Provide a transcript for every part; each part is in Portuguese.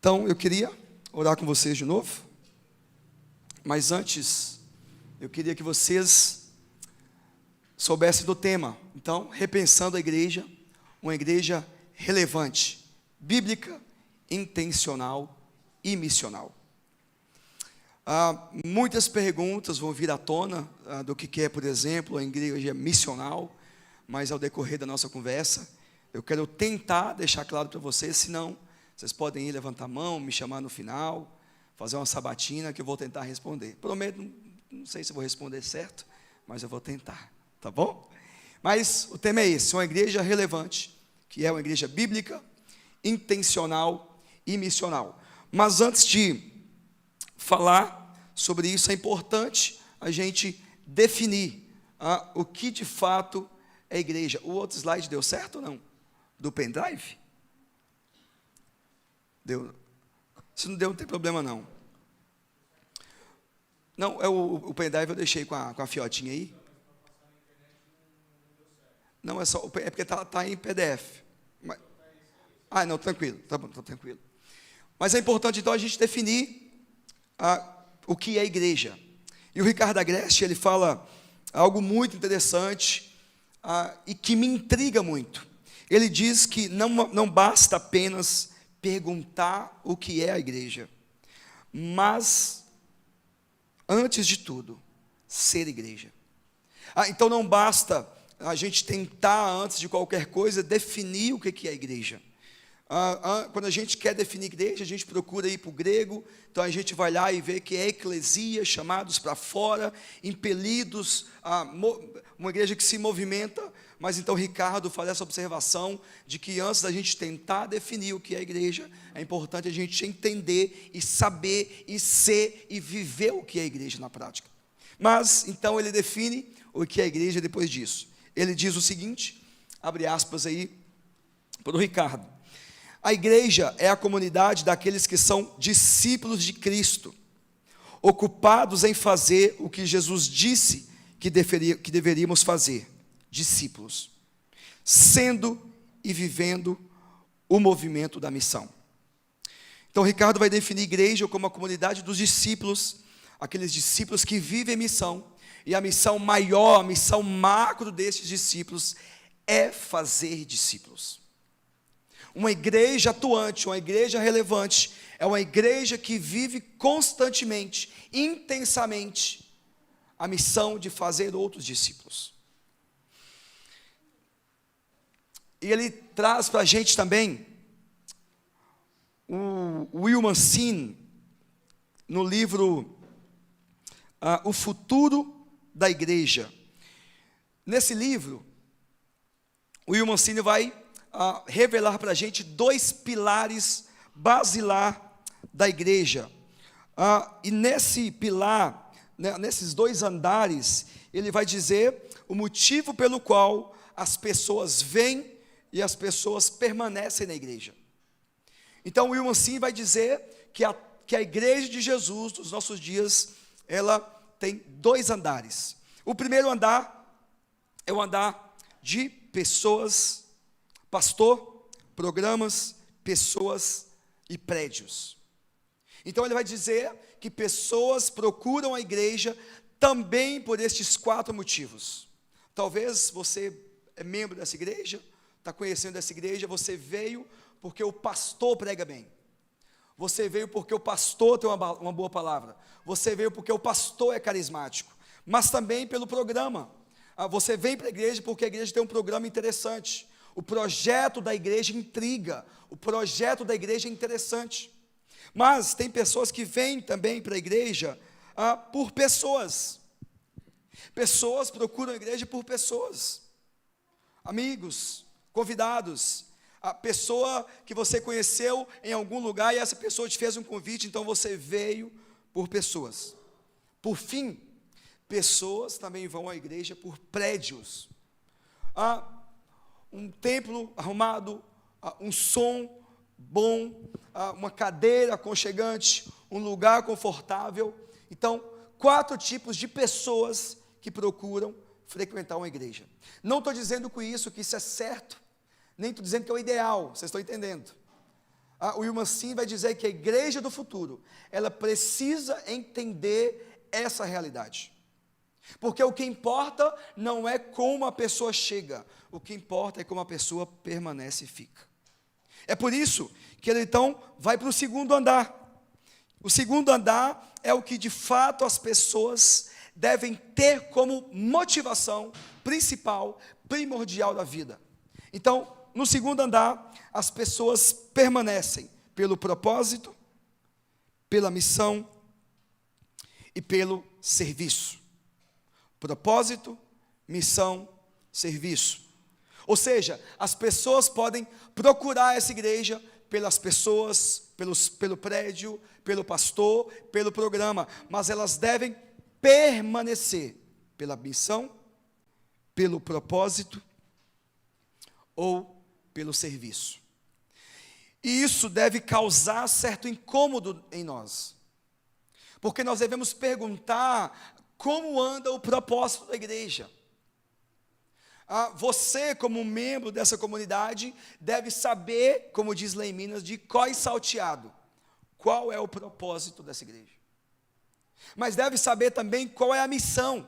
Então, eu queria orar com vocês de novo, mas antes, eu queria que vocês soubessem do tema. Então, repensando a igreja, uma igreja relevante, bíblica, intencional e missional. Muitas perguntas vão vir à tona do que é, por exemplo, a igreja missional, mas ao decorrer da nossa conversa, eu quero tentar deixar claro para vocês, senão vocês podem ir levantar a mão, me chamar no final, fazer uma sabatina que eu vou tentar responder. Prometo, não sei se vou responder certo, mas eu vou tentar, tá bom? Mas o tema é esse, uma igreja relevante, que é uma igreja bíblica, intencional e missional. Mas antes de falar sobre isso, é importante a gente definir o que de fato é igreja. O outro slide deu certo ou não? Do pendrive? Deu. Se não deu, não tem problema não. Não, o pendrive eu deixei com a fiotinha aí. Não, é porque está em PDF. Mas, não, tranquilo, tá bom, tá tranquilo. Mas é importante então a gente definir o que é igreja. E o Ricardo Agreste, ele fala algo muito interessante e que me intriga muito. Ele diz que não basta apenas perguntar o que é a igreja, mas, antes de tudo, ser igreja. Então não basta a gente tentar, antes de qualquer coisa, definir o que é a igreja. Quando a gente quer definir igreja, a gente procura ir para o grego, então a gente vai lá e vê que é eclesia, chamados para fora, impelidos, uma igreja que se movimenta. Mas então Ricardo faz essa observação de que antes da gente tentar definir o que é a igreja, é importante a gente entender e saber e ser e viver o que é a igreja na prática. Mas então ele define o que é a igreja depois disso. Ele diz o seguinte, abre aspas aí para o Ricardo: a igreja é a comunidade daqueles que são discípulos de Cristo, ocupados em fazer o que Jesus disse que deveríamos fazer. Discípulos, sendo e vivendo o movimento da missão. Então Ricardo vai definir igreja como a comunidade dos discípulos, aqueles discípulos que vivem missão, e a missão maior, a missão macro desses discípulos é fazer discípulos. Uma igreja atuante, uma igreja relevante, é uma igreja que vive constantemente, intensamente, a missão de fazer outros discípulos. E ele traz para a gente também o Will Mancini, no livro O Futuro da Igreja. Nesse livro, o Will Mancini vai revelar para a gente dois pilares basilar da igreja. E nesse pilar, nesses dois andares, ele vai dizer o motivo pelo qual as pessoas vêm e as pessoas permanecem na igreja. Então, o Will Mancini vai dizer que a igreja de Jesus, dos nossos dias, ela tem dois andares. O primeiro andar é o andar de pessoas, pastor, programas, pessoas e prédios. Então, ele vai dizer que pessoas procuram a igreja também por estes quatro motivos. Talvez você é membro dessa igreja, está conhecendo essa igreja, você veio porque o pastor prega bem. Você veio porque o pastor tem uma boa palavra. Você veio porque o pastor é carismático. Mas também pelo programa. Você vem para a igreja porque a igreja tem um programa interessante. O projeto da igreja intriga. O projeto da igreja é interessante. Mas tem pessoas que vêm também para a igreja por pessoas. Pessoas procuram a igreja por pessoas. Amigos, convidados, a pessoa que você conheceu em algum lugar e essa pessoa te fez um convite, então você veio por pessoas. Por fim, pessoas também vão à igreja por prédios. Um templo arrumado, um som bom, uma cadeira aconchegante, um lugar confortável. Então, 4 tipos de pessoas que procuram frequentar uma igreja. Não estou dizendo com isso que isso é certo, nem estou dizendo que é o ideal, vocês estão entendendo. o William Sinn vai dizer que a igreja do futuro, ela precisa entender essa realidade. Porque o que importa não é como a pessoa chega, o que importa é como a pessoa permanece e fica. É por isso que ele então vai para o segundo andar. O segundo andar é o que de fato as pessoas devem ter como motivação principal, primordial da vida. Então, no segundo andar, as pessoas permanecem pelo propósito, pela missão e pelo serviço. Propósito, missão, serviço. Ou seja, as pessoas podem procurar essa igreja pelas pessoas, pelo prédio, pelo pastor, pelo programa, mas elas devem permanecer pela missão, pelo propósito ou pelo serviço. E isso deve causar certo incômodo em nós, porque nós devemos perguntar como anda o propósito da igreja. Você, como membro dessa comunidade, deve saber, como diz lá em Minas, de cós salteado, qual é o propósito dessa igreja. Mas deve saber também qual é a missão.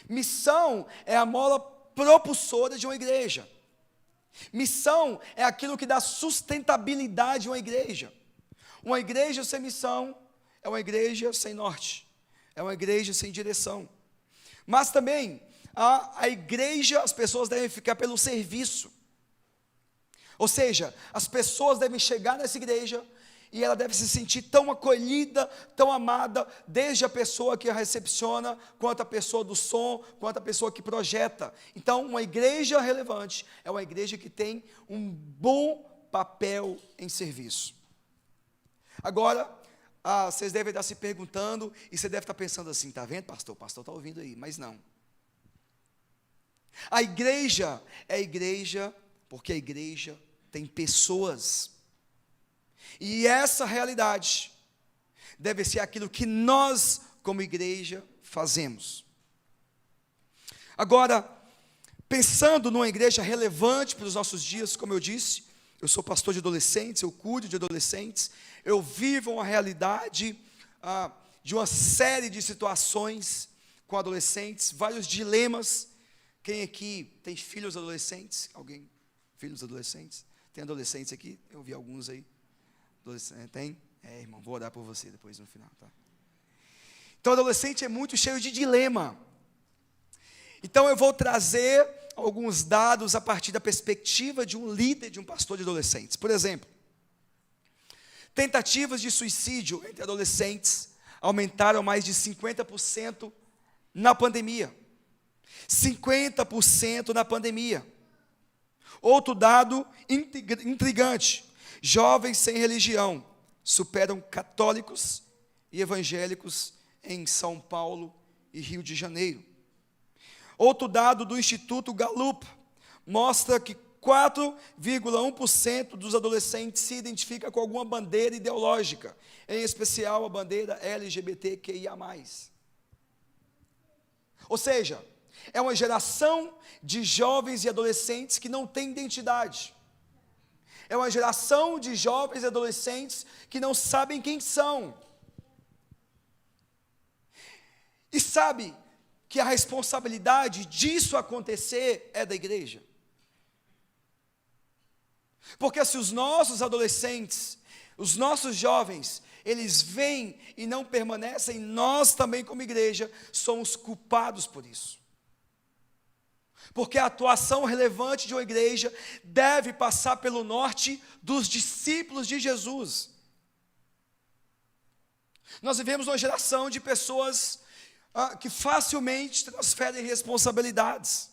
Missão é a mola propulsora de uma igreja. Missão é aquilo que dá sustentabilidade a uma igreja. Uma igreja sem missão é uma igreja sem norte, é uma igreja sem direção. Mas também a igreja, as pessoas devem ficar pelo serviço. Ou seja, as pessoas devem chegar nessa igreja e ela deve se sentir tão acolhida, tão amada, desde a pessoa que a recepciona, quanto a pessoa do som, quanto a pessoa que projeta. Então, uma igreja relevante é uma igreja que tem um bom papel em serviço. Agora, vocês devem estar se perguntando, e você deve estar pensando assim, está vendo, pastor? O pastor está ouvindo aí, mas não. A igreja é igreja porque a igreja tem pessoas. E essa realidade deve ser aquilo que nós, como igreja, fazemos. Agora, pensando numa igreja relevante para os nossos dias, como eu disse, eu sou pastor de adolescentes, eu cuido de adolescentes, eu vivo uma realidade de uma série de situações com adolescentes, vários dilemas. Quem aqui tem filhos adolescentes? Alguém? Filhos adolescentes? Tem adolescentes aqui? Eu vi alguns aí. Tem? Irmão, vou orar por você depois no final, tá? Então, adolescente é muito cheio de dilema. Então, eu vou trazer alguns dados a partir da perspectiva de um líder, de um pastor de adolescentes. Por exemplo, tentativas de suicídio entre adolescentes aumentaram mais de 50% na pandemia. 50% na pandemia. Outro dado intrigante: jovens sem religião superam católicos e evangélicos em São Paulo e Rio de Janeiro. Outro dado do Instituto Gallup mostra que 4,1% dos adolescentes se identifica com alguma bandeira ideológica, em especial a bandeira LGBTQIA+. Ou seja, é uma geração de jovens e adolescentes que não tem identidade. É uma geração de jovens e adolescentes que não sabem quem são. E sabe que a responsabilidade disso acontecer é da igreja. Porque se os nossos adolescentes, os nossos jovens, eles vêm e não permanecem, nós também como igreja somos culpados por isso. Porque a atuação relevante de uma igreja deve passar pelo norte dos discípulos de Jesus. Nós vivemos uma geração de pessoas que facilmente transferem responsabilidades.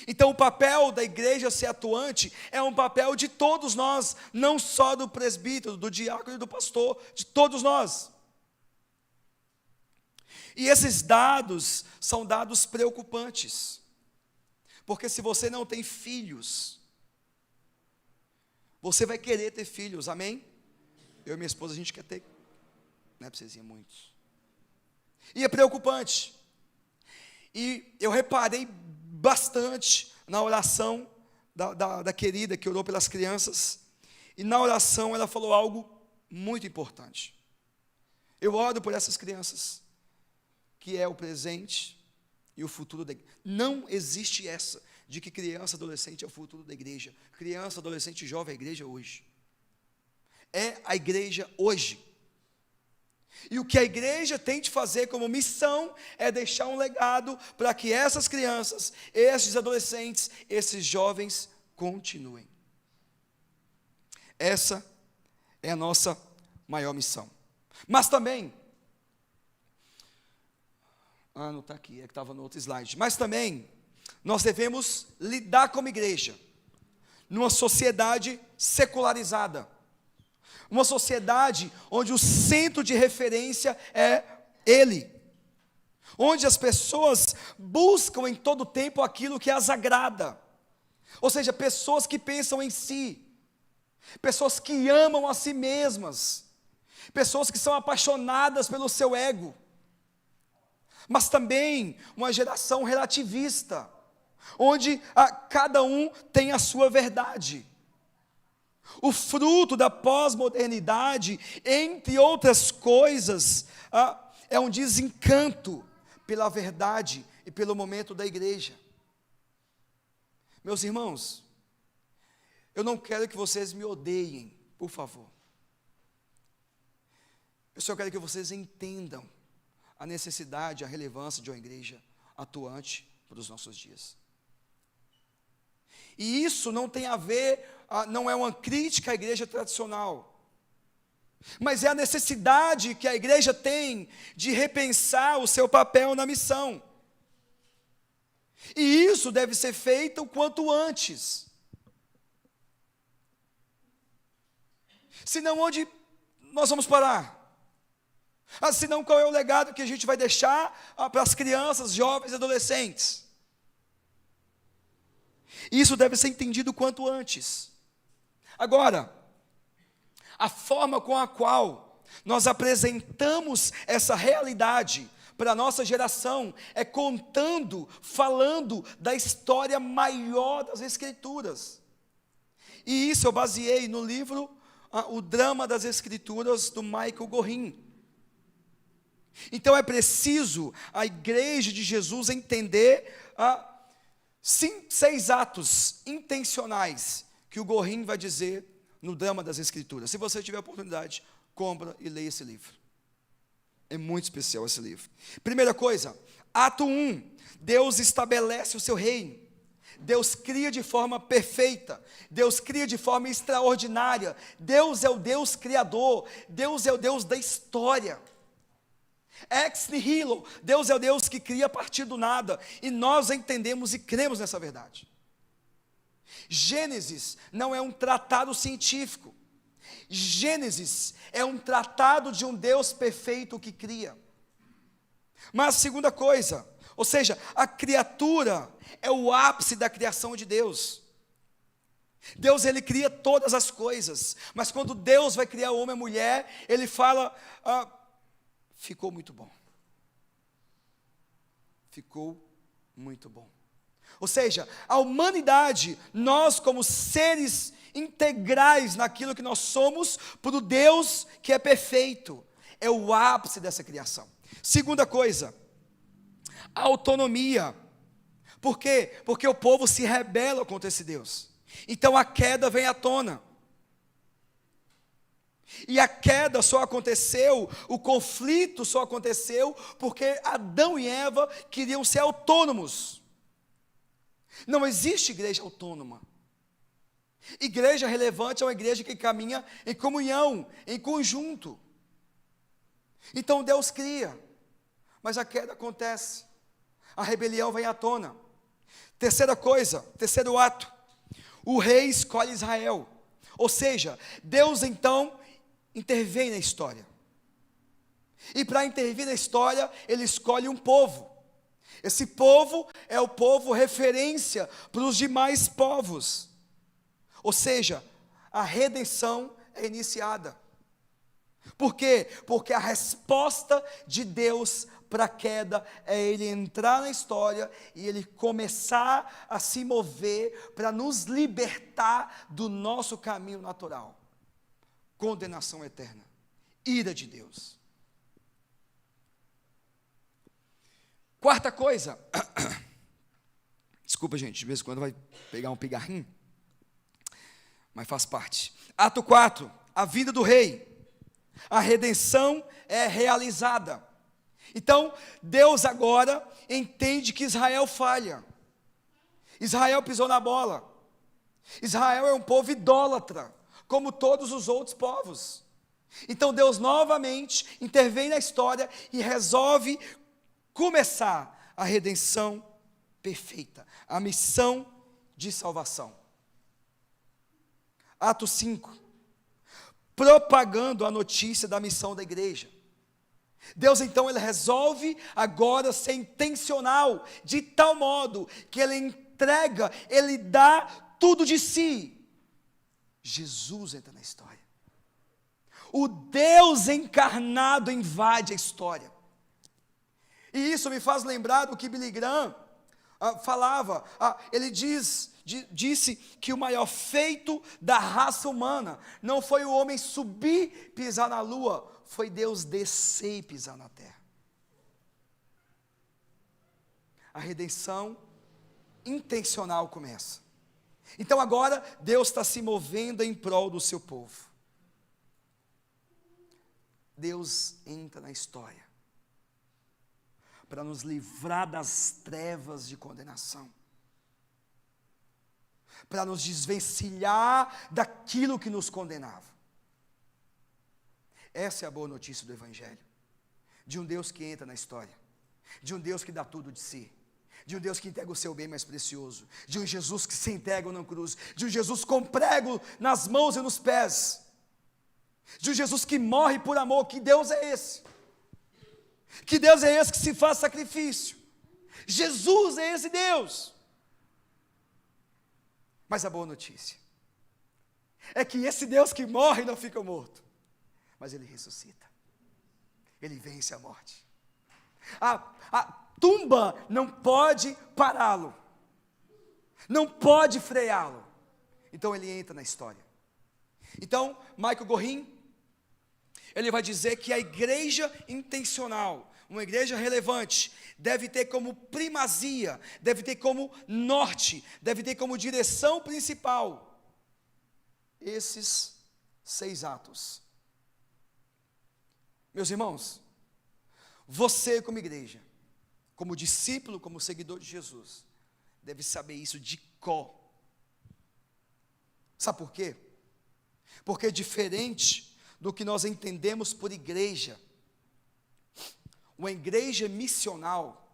Então, o papel da igreja ser atuante é um papel de todos nós, não só do presbítero, do diácono e do pastor, de todos nós. E esses dados são dados preocupantes, porque se você não tem filhos, você vai querer ter filhos, amém? Eu e minha esposa, a gente quer ter, não é preciso ir muitos. E é preocupante. E eu reparei bastante na oração da querida que orou pelas crianças, E na oração ela falou algo muito importante. Eu oro por essas crianças, que é o presente e o futuro da igreja. Não existe essa de que criança, adolescente é o futuro da igreja. Criança, adolescente e jovem é a igreja hoje. É a igreja hoje. E o que a igreja tem de fazer como missão é deixar um legado para que essas crianças, esses adolescentes, esses jovens continuem. Essa é a nossa maior missão. Mas também, não está aqui, é que estava no outro slide. Mas também, nós devemos lidar como igreja, numa sociedade secularizada. Uma sociedade onde o centro de referência é Ele. Onde as pessoas buscam em todo tempo aquilo que as agrada. Ou seja, pessoas que pensam em si. Pessoas que amam a si mesmas. Pessoas que são apaixonadas pelo seu ego. Mas também uma geração relativista. Onde cada um tem a sua verdade. O fruto da pós-modernidade, entre outras coisas, é um desencanto pela verdade e pelo momento da igreja. Meus irmãos, eu não quero que vocês me odeiem, por favor. Eu só quero que vocês entendam a necessidade, a relevância de uma igreja atuante para os nossos dias. E isso não tem a ver, não é uma crítica à igreja tradicional, mas é a necessidade que a igreja tem de repensar o seu papel na missão. E isso deve ser feito o quanto antes. Senão, onde nós vamos parar? Senão, qual é o legado que a gente vai deixar para as crianças, jovens e adolescentes? Isso deve ser entendido o quanto antes. Agora, a forma com a qual nós apresentamos essa realidade para a nossa geração é contando, falando da história maior das Escrituras. E isso eu baseei no livro O Drama das Escrituras, do Michael Gorin. Então é preciso a igreja de Jesus entender 6 atos intencionais que o Gorin vai dizer no Drama das Escrituras. Se você tiver oportunidade, compra e leia esse livro. É muito especial esse livro. Primeira coisa, ato 1, Deus estabelece o seu reino. Deus cria de forma perfeita, Deus cria de forma extraordinária. Deus é o Deus criador, Deus é o Deus da história. Ex nihilo, Deus é o Deus que cria a partir do nada, e nós entendemos e cremos nessa verdade. Gênesis não é um tratado científico, Gênesis é um tratado de um Deus perfeito que cria. Mas segunda coisa, ou seja, a criatura é o ápice da criação de Deus. Deus, ele cria todas as coisas, mas quando Deus vai criar o homem e a mulher, ele fala, ficou muito bom. Ficou muito bom. Ou seja, a humanidade, nós como seres integrais naquilo que nós somos, para o Deus que é perfeito, é o ápice dessa criação. Segunda coisa, a autonomia. Por quê? Porque o povo se rebela contra esse Deus. Então a queda vem à tona. E a queda só aconteceu, o conflito só aconteceu porque Adão e Eva queriam ser autônomos. Não existe igreja autônoma. Igreja relevante é uma igreja que caminha em comunhão, em conjunto. Então Deus cria, mas a queda acontece, a rebelião vem à tona. Terceira coisa, terceiro ato, o rei escolhe Israel. Ou seja, Deus então intervém na história. E para intervir na história, ele escolhe um povo. Esse povo é o povo referência para os demais povos. Ou seja, a redenção é iniciada. Por quê? Porque a resposta de Deus para a queda é ele entrar na história e ele começar a se mover para nos libertar do nosso caminho natural. condenação eterna, ira de Deus. Quarta coisa, desculpa gente, de vez em quando vai pegar um pigarrinho, mas faz parte. Ato 4, a vida do rei, a redenção é realizada. Então, Deus agora entende que Israel falha, Israel pisou na bola, Israel é um povo idólatra, como todos os outros povos. Então Deus novamente intervém na história e resolve começar a redenção perfeita, a missão de salvação. Ato 5, propagando a notícia da missão da igreja. Deus então ele resolve agora ser intencional, de tal modo que ele entrega, ele dá tudo de si. Jesus entra na história. O Deus encarnado invade a história. E isso me faz lembrar do que Billy Graham falava. Ele disse que o maior feito da raça humana não foi o homem subir, pisar na lua, foi Deus descer e pisar na terra. A redenção intencional começa. Então agora Deus está se movendo em prol do seu povo. Deus entra na história para nos livrar das trevas de condenação, para nos desvencilhar daquilo que nos condenava. Essa é a boa notícia do Evangelho, de um Deus que entra na história, de um Deus que dá tudo de si, de um Deus que entrega o seu bem mais precioso, de um Jesus que se entrega na cruz, de um Jesus com prego nas mãos e nos pés, de um Jesus que morre por amor. Que Deus é esse? Que Deus é esse que se faz sacrifício? Jesus é esse Deus. Mas a boa notícia é que esse Deus que morre não fica morto, mas ele ressuscita, ele vence a morte. A tumba não pode pará-lo, não pode freá-lo. Então ele entra na história. Então Michael Gorin, ele vai dizer que a igreja intencional, uma igreja relevante, deve ter como primazia, deve ter como norte, deve ter como direção principal esses 6 atos. Meus irmãos, você como igreja, como discípulo, como seguidor de Jesus, deve saber isso de cor. Sabe por quê? Porque diferente do que nós entendemos por igreja, uma igreja missional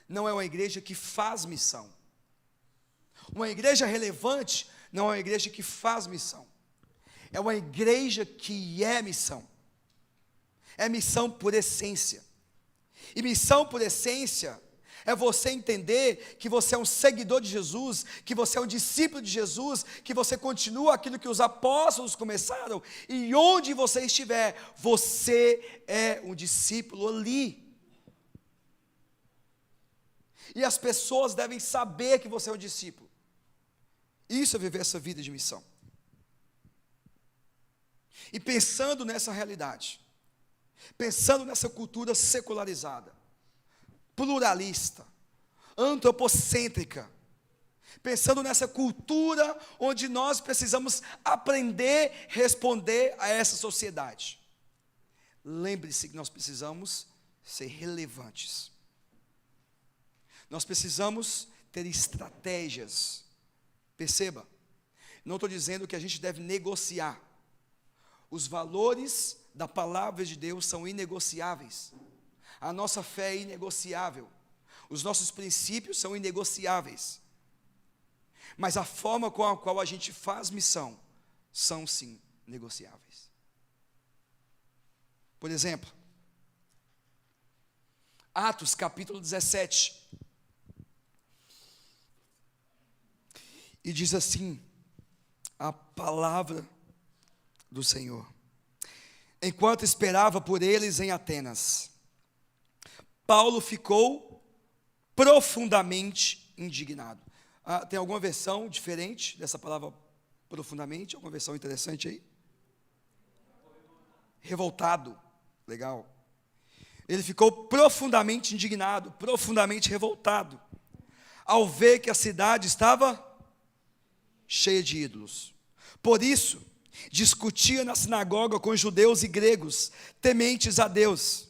não é uma igreja que faz missão. Uma igreja relevante não é uma igreja que faz missão. É uma igreja que é missão. É missão por essência. E missão por essência é você entender que você é um seguidor de Jesus, que você é um discípulo de Jesus, que você continua aquilo que os apóstolos começaram, e onde você estiver, você é um discípulo ali. E as pessoas devem saber que você é um discípulo. Isso é viver essa vida de missão. E pensando nessa realidade, pensando nessa cultura secularizada, pluralista, antropocêntrica, pensando nessa cultura onde nós precisamos aprender a responder a essa sociedade, lembre-se que nós precisamos ser relevantes. Nós precisamos ter estratégias. Perceba, não estou dizendo que a gente deve negociar. Os valores da palavra de Deus são inegociáveis. A nossa fé é inegociável. Os nossos princípios são inegociáveis. Mas a forma com a qual a gente faz missão são sim negociáveis. Por exemplo, Atos capítulo 17. E diz assim a palavra do Senhor: enquanto esperava por eles em Atenas, Paulo ficou profundamente indignado. Tem alguma versão diferente dessa palavra profundamente? Alguma versão interessante aí? revoltado. Legal. Ele ficou profundamente indignado, profundamente revoltado, ao ver que a cidade estava cheia de ídolos. Por isso, discutia na sinagoga com judeus e gregos, tementes a Deus,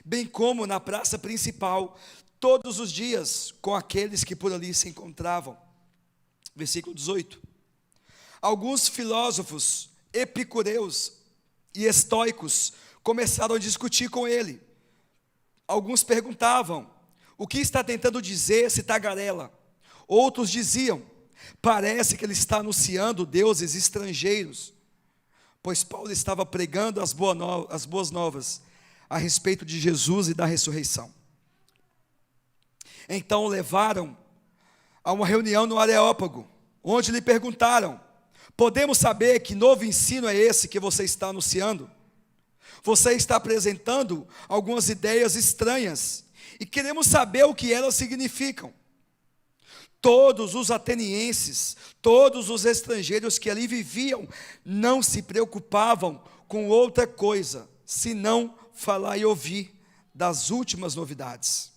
bem como na praça principal, todos os dias, com aqueles que por ali se encontravam. Versículo 18. Alguns filósofos, epicureus e estoicos, começaram a discutir com ele. Alguns perguntavam: o que está tentando dizer esse tagarela? Outros diziam: parece que ele está anunciando deuses estrangeiros, pois Paulo estava pregando as boas novas a respeito de Jesus e da ressurreição. Então o levaram a uma reunião no Areópago, onde lhe perguntaram: podemos saber que novo ensino é esse que você está anunciando? Você está apresentando algumas ideias estranhas e queremos saber o que elas significam. Todos os atenienses, todos os estrangeiros que ali viviam, não se preocupavam com outra coisa, senão falar e ouvir das últimas novidades.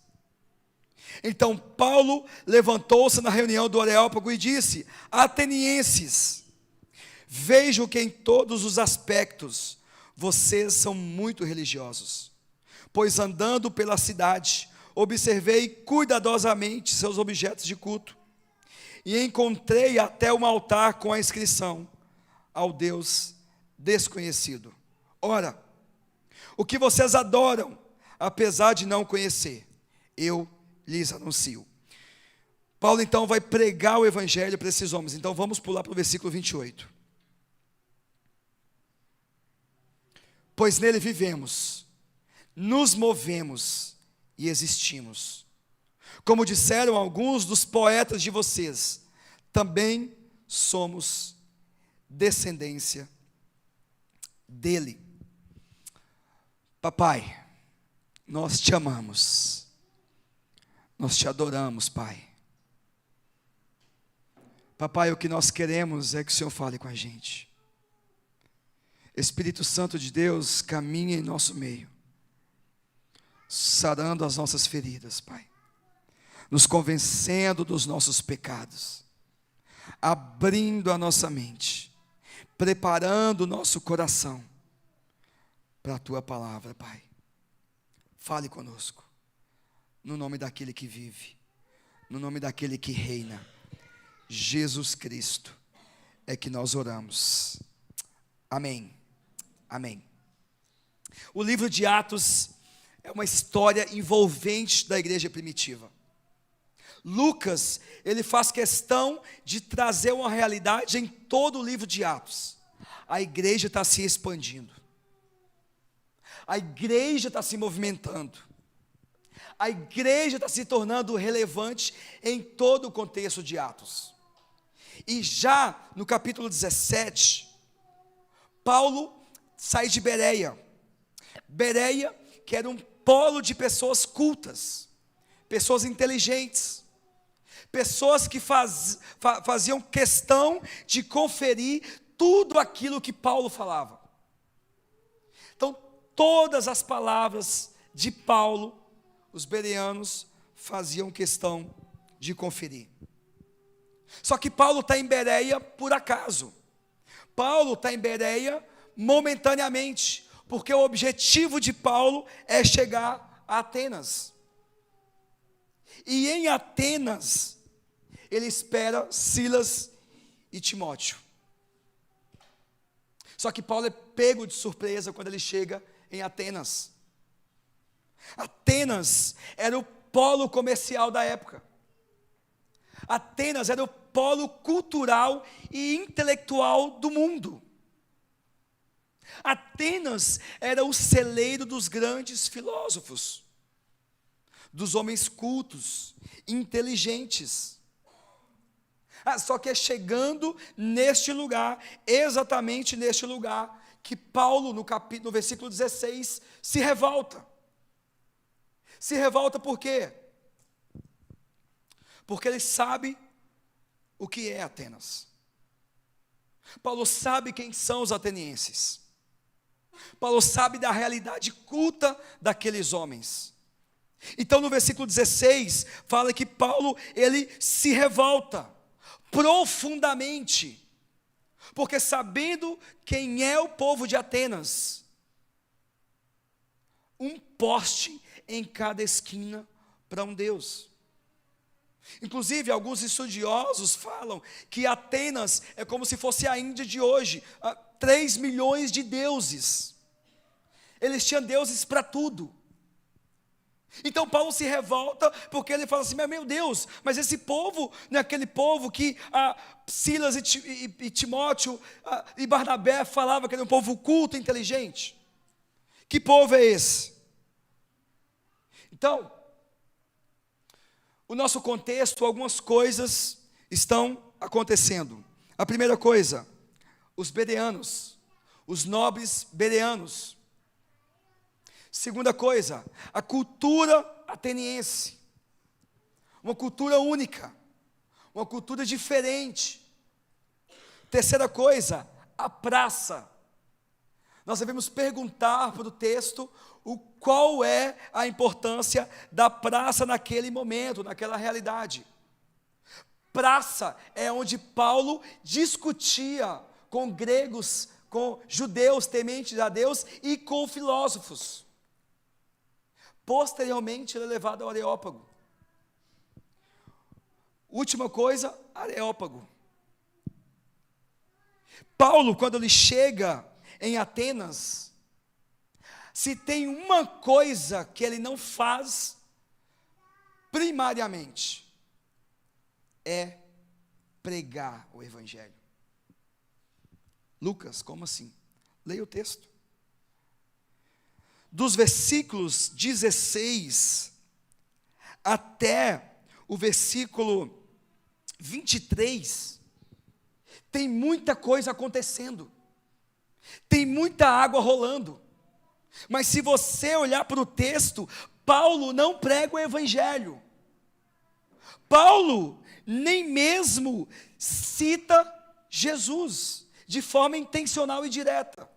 Então Paulo levantou-se na reunião do Areópago e disse: atenienses, vejo que em todos os aspectos vocês são muito religiosos, pois andando pela cidade, observei cuidadosamente seus objetos de culto, e encontrei até um altar com a inscrição: ao Deus desconhecido. Ora, o que vocês adoram, apesar de não conhecer, eu lhes anuncio. Paulo então vai pregar o evangelho para esses homens. Então vamos pular para o versículo 28. Pois nele vivemos, nos movemos e existimos. Como disseram alguns dos poetas de vocês, também somos descendência dele. Papai, nós te amamos, nós te adoramos, Pai. Papai, o que nós queremos é que o Senhor fale com a gente. Espírito Santo de Deus, caminha em nosso meio, sarando as nossas feridas, Pai, nos convencendo dos nossos pecados, abrindo a nossa mente, preparando o nosso coração para a Tua palavra, Pai. Fale conosco, no nome daquele que vive, no nome daquele que reina, Jesus Cristo, é que nós oramos. Amém. Amém. O livro de Atos é uma história envolvente da igreja primitiva. Lucas, ele faz questão de trazer uma realidade em todo o livro de Atos. A igreja está se expandindo. A igreja está se movimentando. A igreja está se tornando relevante em todo o contexto de Atos. E já no capítulo 17, Paulo sai de Bereia. Bereia, que era um polo de pessoas cultas, pessoas inteligentes, pessoas que faziam questão de conferir tudo aquilo que Paulo falava. Então, todas as palavras de Paulo, os bereanos faziam questão de conferir. Só que Paulo está em Bereia por acaso. Paulo está em Bereia momentaneamente, porque o objetivo de Paulo é chegar a Atenas. E em Atenas, ele espera Silas e Timóteo. Só que Paulo é pego de surpresa quando ele chega em Atenas. Atenas era o polo comercial da época. Atenas era o polo cultural e intelectual do mundo. Atenas era o celeiro dos grandes filósofos, dos homens cultos, inteligentes. Só que é chegando neste lugar, exatamente neste lugar, que Paulo, no versículo 16, se revolta. Se revolta por quê? Porque ele sabe o que é Atenas. Paulo sabe quem são os atenienses. Paulo sabe da realidade culta daqueles homens. Então no versículo 16, fala que Paulo, ele se revolta profundamente, porque sabendo quem é o povo de Atenas, um poste em cada esquina para um Deus. Inclusive, alguns estudiosos falam que Atenas é como se fosse a Índia de hoje, 3 milhões de deuses. Eles tinham deuses para tudo. Então Paulo se revolta, porque ele fala assim, meu Deus, mas esse povo, não é aquele povo que Silas e Timóteo e Barnabé falavam que era um povo culto e inteligente. Que povo é esse? Então, o nosso contexto, algumas coisas estão acontecendo. A primeira coisa, os bereanos, os nobres bereanos. Segunda coisa, a cultura ateniense, uma cultura única, uma cultura diferente. Terceira coisa, a praça. Nós devemos perguntar para o texto qual é a importância da praça naquele momento, naquela realidade. Praça é onde Paulo discutia com gregos, com judeus tementes a Deus e com filósofos. Posteriormente ele é levado ao Areópago. Última coisa, Areópago. Paulo, quando ele chega em Atenas, se tem uma coisa que ele não faz primariamente, é pregar o Evangelho. Lucas, como assim? Leia o texto. Dos versículos 16 até o versículo 23, tem muita coisa acontecendo, tem muita água rolando, mas se você olhar para o texto, Paulo não prega o Evangelho, Paulo nem mesmo cita Jesus, de forma intencional e direta,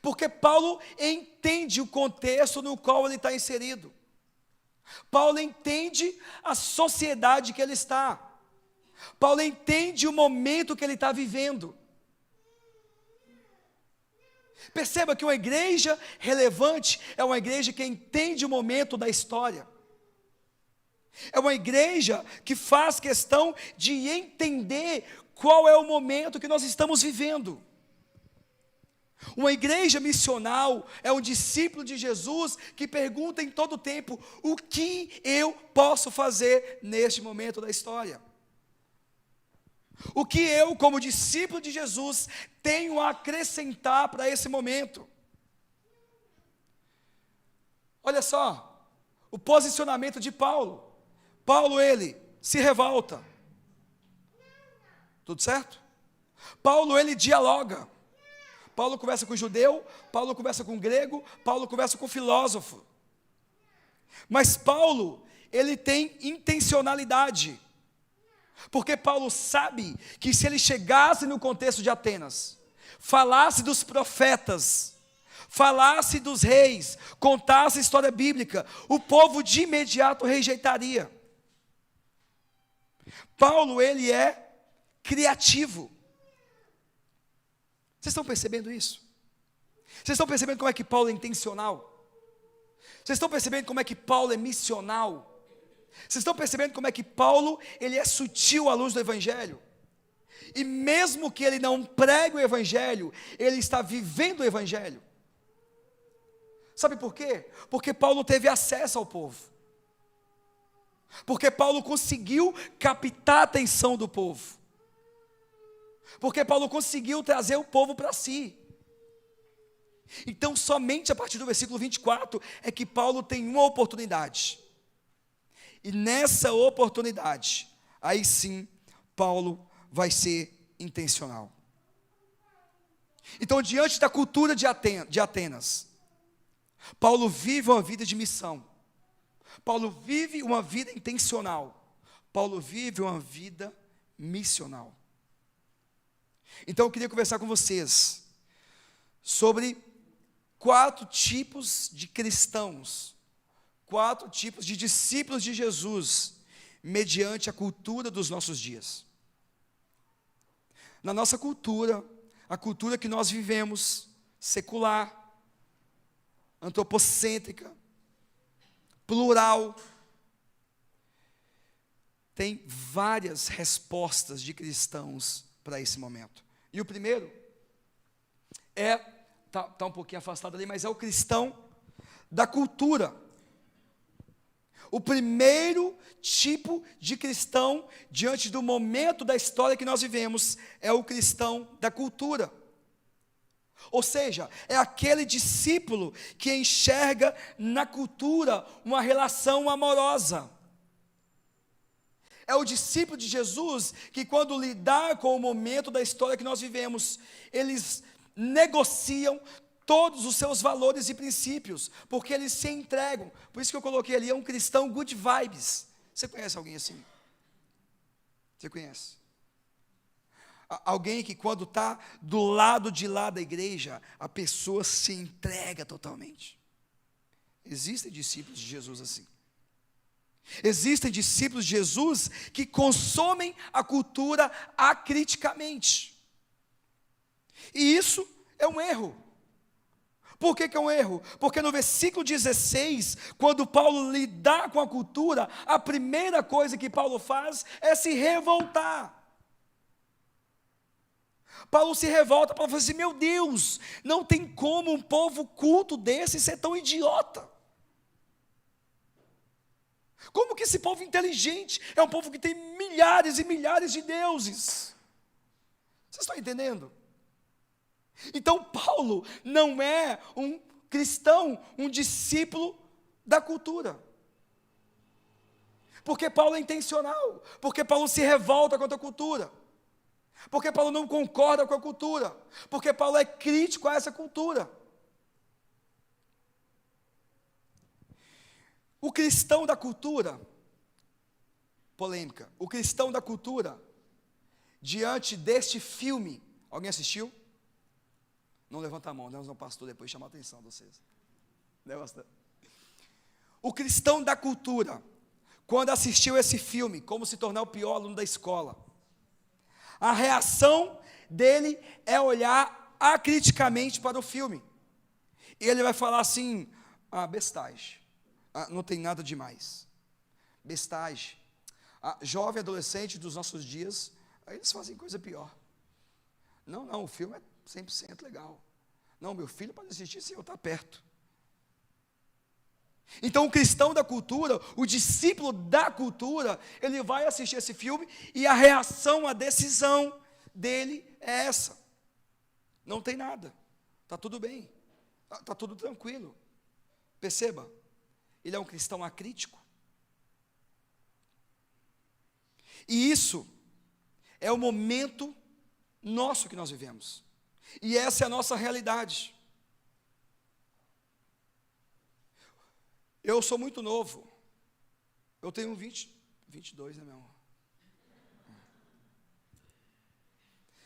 porque Paulo entende o contexto no qual ele está inserido, Paulo entende a sociedade que ele está, Paulo entende o momento que ele está vivendo. Perceba que uma igreja relevante é uma igreja que entende o momento da história, é uma igreja que faz questão de entender qual é o momento que nós estamos vivendo. Uma igreja missional é um discípulo de Jesus que pergunta em todo tempo: o que eu posso fazer neste momento da história? O que eu, como discípulo de Jesus, tenho a acrescentar para esse momento? Olha só, o posicionamento de Paulo. Paulo, ele se revolta. Tudo certo? Paulo, ele dialoga. Paulo conversa com o judeu, Paulo conversa com o grego, Paulo conversa com o filósofo. Mas Paulo, ele tem intencionalidade. Porque Paulo sabe que se ele chegasse no contexto de Atenas, falasse dos profetas, falasse dos reis, contasse a história bíblica, o povo de imediato rejeitaria. Paulo, ele é criativo. Vocês estão percebendo isso? Vocês estão percebendo como é que Paulo é intencional? Vocês estão percebendo como é que Paulo é missional? Vocês estão percebendo como é que Paulo, ele é sutil à luz do Evangelho? E mesmo que ele não pregue o Evangelho, ele está vivendo o Evangelho. Sabe por quê? Porque Paulo teve acesso ao povo. Porque Paulo conseguiu captar a atenção do povo. Porque Paulo conseguiu trazer o povo para si. Então, somente a partir do versículo 24 é que Paulo tem uma oportunidade. E nessa oportunidade, aí sim, Paulo vai ser intencional. Então, diante da cultura de Atenas, Paulo vive uma vida de missão. Paulo vive uma vida intencional. Paulo vive uma vida missional. Então eu queria conversar com vocês sobre 4 tipos de cristãos, 4 tipos de discípulos de Jesus, mediante a cultura dos nossos dias. Na nossa cultura, a cultura que nós vivemos, secular, antropocêntrica, plural, tem várias respostas de cristãos para esse momento. E o primeiro está um pouquinho afastado ali, mas é o cristão da cultura. O primeiro tipo de cristão, diante do momento da história que nós vivemos, é o cristão da cultura. Ou seja, é aquele discípulo que enxerga na cultura uma relação amorosa. É o discípulo de Jesus que, quando lidar com o momento da história que nós vivemos, eles negociam todos os seus valores e princípios, porque eles se entregam. Por isso que eu coloquei ali, é um cristão good vibes. Você conhece alguém assim? Você conhece? Alguém que, quando está do lado de lá da igreja, a pessoa se entrega totalmente. Existem discípulos de Jesus assim. Existem discípulos de Jesus que consomem a cultura acriticamente. E isso é um erro. Por que é um erro? Porque no versículo 16, quando Paulo lidar com a cultura, a primeira coisa que Paulo faz é se revoltar. Paulo se revolta para falar assim: meu Deus, não tem como um povo culto desse ser tão idiota. Como que esse povo inteligente é um povo que tem milhares e milhares de deuses? Vocês estão entendendo? Então Paulo não é um cristão, um discípulo da cultura. Porque Paulo é intencional, porque Paulo se revolta contra a cultura, porque Paulo não concorda com a cultura, porque Paulo é crítico a essa cultura. O cristão da cultura, polêmica, o cristão da cultura, diante deste filme, alguém assistiu? Não levanta a mão, não, pastor, depois chama a atenção de vocês. O cristão da cultura, quando assistiu esse filme, Como se tornar o pior aluno da escola, a reação dele é olhar acriticamente para o filme. E ele vai falar assim: bestagem. Não tem nada demais. Bestagem. Jovem adolescente dos nossos dias, eles fazem coisa pior. Não, o filme é 100% legal. Não, meu filho pode assistir se eu estar perto. Então o cristão da cultura, o discípulo da cultura, ele vai assistir esse filme e a reação, a decisão dele é essa: não tem nada, está tudo bem, está tudo tranquilo. Perceba, ele é um cristão acrítico. E isso é o momento nosso que nós vivemos. E essa é a nossa realidade. Eu sou muito novo. Eu tenho 22, né, meu amor?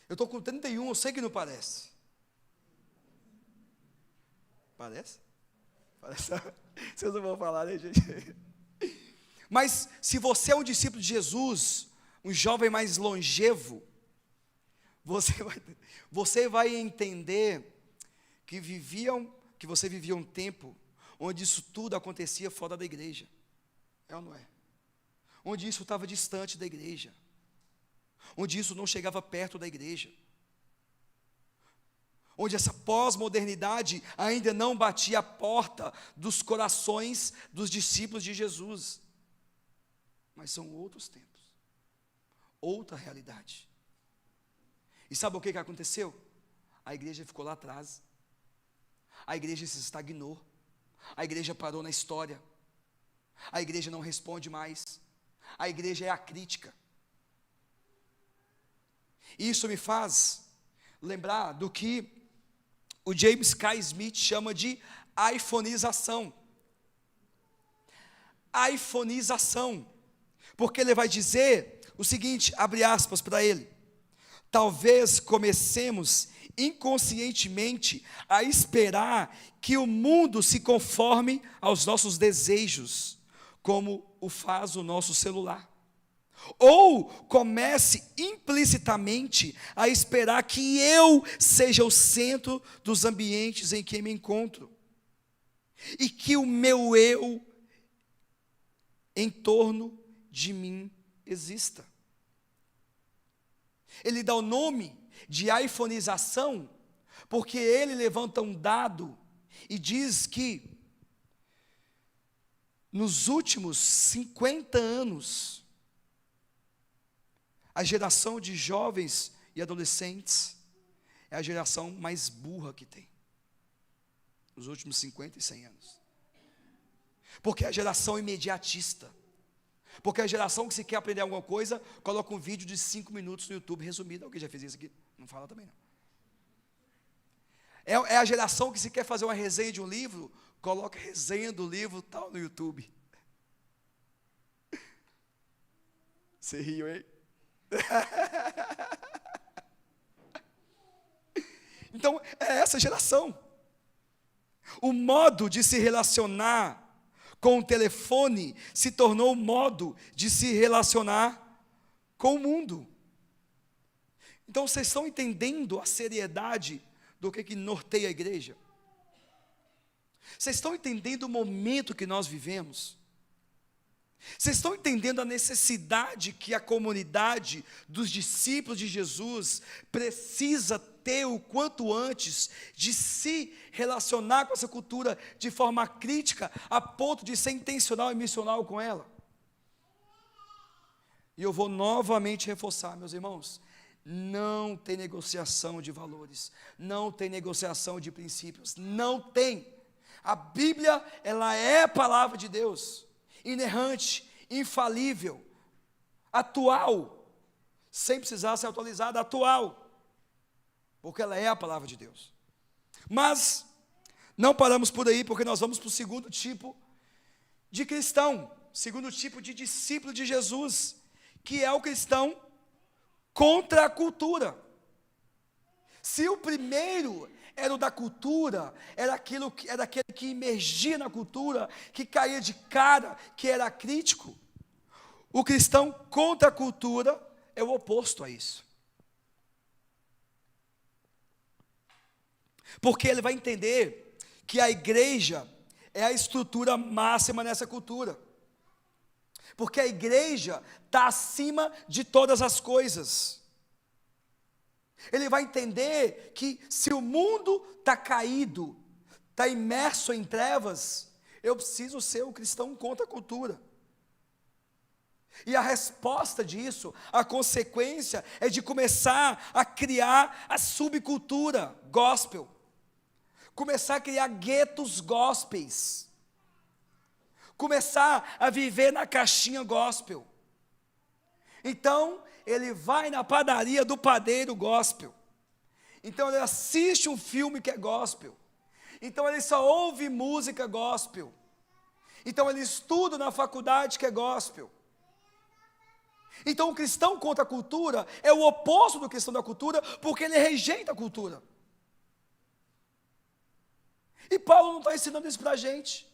Eu estou com 31, eu sei que não parece. Parece? Parece. Vocês não vão falar, né, gente? Mas se você é um discípulo de Jesus, um jovem mais longevo, você vai entender que você vivia um tempo onde isso tudo acontecia fora da igreja. É ou não é? Onde isso estava distante da igreja. Onde isso não chegava perto da igreja. Onde essa pós-modernidade ainda não batia a porta dos corações dos discípulos de Jesus. Mas são outros tempos. Outra realidade. E sabe o que aconteceu? A igreja ficou lá atrás. A igreja se estagnou. A igreja parou na história. A igreja não responde mais. A igreja é acrítica. Isso me faz lembrar do que o James K. Smith chama de iPhoneização. iPhoneização. Porque ele vai dizer o seguinte, abre aspas para ele: talvez comecemos inconscientemente a esperar que o mundo se conforme aos nossos desejos, como o faz o nosso celular. Ou comece implicitamente a esperar que eu seja o centro dos ambientes em que me encontro, e que o meu eu em torno de mim exista. Ele dá o nome de iPhoneização, porque ele levanta um dado e diz que nos últimos 50 anos, a geração de jovens e adolescentes é a geração mais burra que tem, nos últimos 50 e 100 anos. Porque é a geração imediatista. Porque é a geração que, se quer aprender alguma coisa, coloca um vídeo de 5 minutos no YouTube resumido. Alguém já fez isso aqui? Não fala também não. É a geração que, se quer fazer uma resenha de um livro, coloca a resenha do livro tal no YouTube. Você riu, hein? Então, é essa geração. O modo de se relacionar com o telefone se tornou o modo de se relacionar com o mundo. Então, vocês estão entendendo a seriedade do que norteia a igreja? Vocês estão entendendo o momento que nós vivemos? Vocês estão entendendo a necessidade que a comunidade dos discípulos de Jesus precisa ter o quanto antes de se relacionar com essa cultura de forma crítica, a ponto de ser intencional e missional com ela? E eu vou novamente reforçar, meus irmãos, não tem negociação de valores, não tem negociação de princípios, não tem. A Bíblia, ela é a palavra de Deus, inerrante, infalível, atual, sem precisar ser atualizada, atual, porque ela é a palavra de Deus. Mas não paramos por aí, porque nós vamos para o segundo tipo de cristão, segundo tipo de discípulo de Jesus, que é o cristão contra a cultura. Se o primeiro era o da cultura, era aquele que imergia na cultura, que caía de cara, que era crítico, o cristão contra a cultura é o oposto a isso. Porque ele vai entender que a igreja é a estrutura máxima nessa cultura. Porque a igreja está acima de todas as coisas. Ele vai entender que se o mundo está caído, está imerso em trevas, eu preciso ser um cristão contra a cultura. E a resposta disso, a consequência, é de começar a criar a subcultura gospel. Começar a criar guetos gospels. Começar a viver na caixinha gospel. Então, ele vai na padaria do padeiro gospel. Então, ele assiste um filme que é gospel. Então, ele só ouve música gospel. Então, ele estuda na faculdade que é gospel. Então, o cristão contra a cultura é o oposto do cristão da cultura, porque ele rejeita a cultura. E Paulo não está ensinando isso para a gente.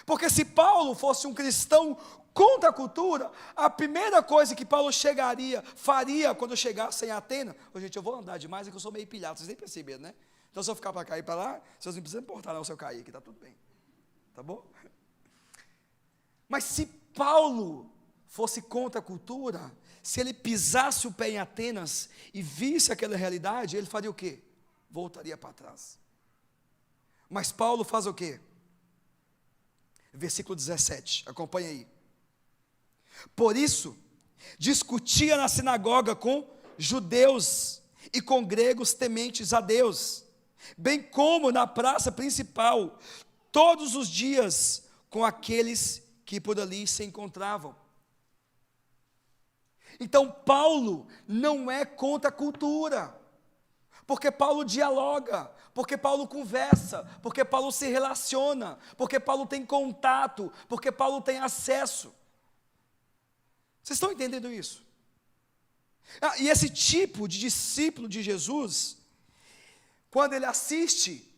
Porque se Paulo fosse um cristão contra a cultura, a primeira coisa que Paulo faria quando chegasse em Atenas, gente, eu vou andar demais, é que eu sou meio pilhado, vocês nem perceberam, né? Então, se eu ficar para cá e para lá, vocês não precisam importar não se eu cair aqui, está tudo bem. Tá bom? Mas se Paulo fosse contra a cultura, se ele pisasse o pé em Atenas e visse aquela realidade, ele faria o quê? Voltaria para trás. Mas Paulo faz o quê? Versículo 17, acompanha aí. Por isso, discutia na sinagoga com judeus e com gregos tementes a Deus, bem como na praça principal, todos os dias com aqueles que por ali se encontravam. Então, Paulo não é contra a cultura, porque Paulo dialoga, porque Paulo conversa, porque Paulo se relaciona, porque Paulo tem contato, porque Paulo tem acesso. Vocês estão entendendo isso? E esse tipo de discípulo de Jesus, quando ele assiste,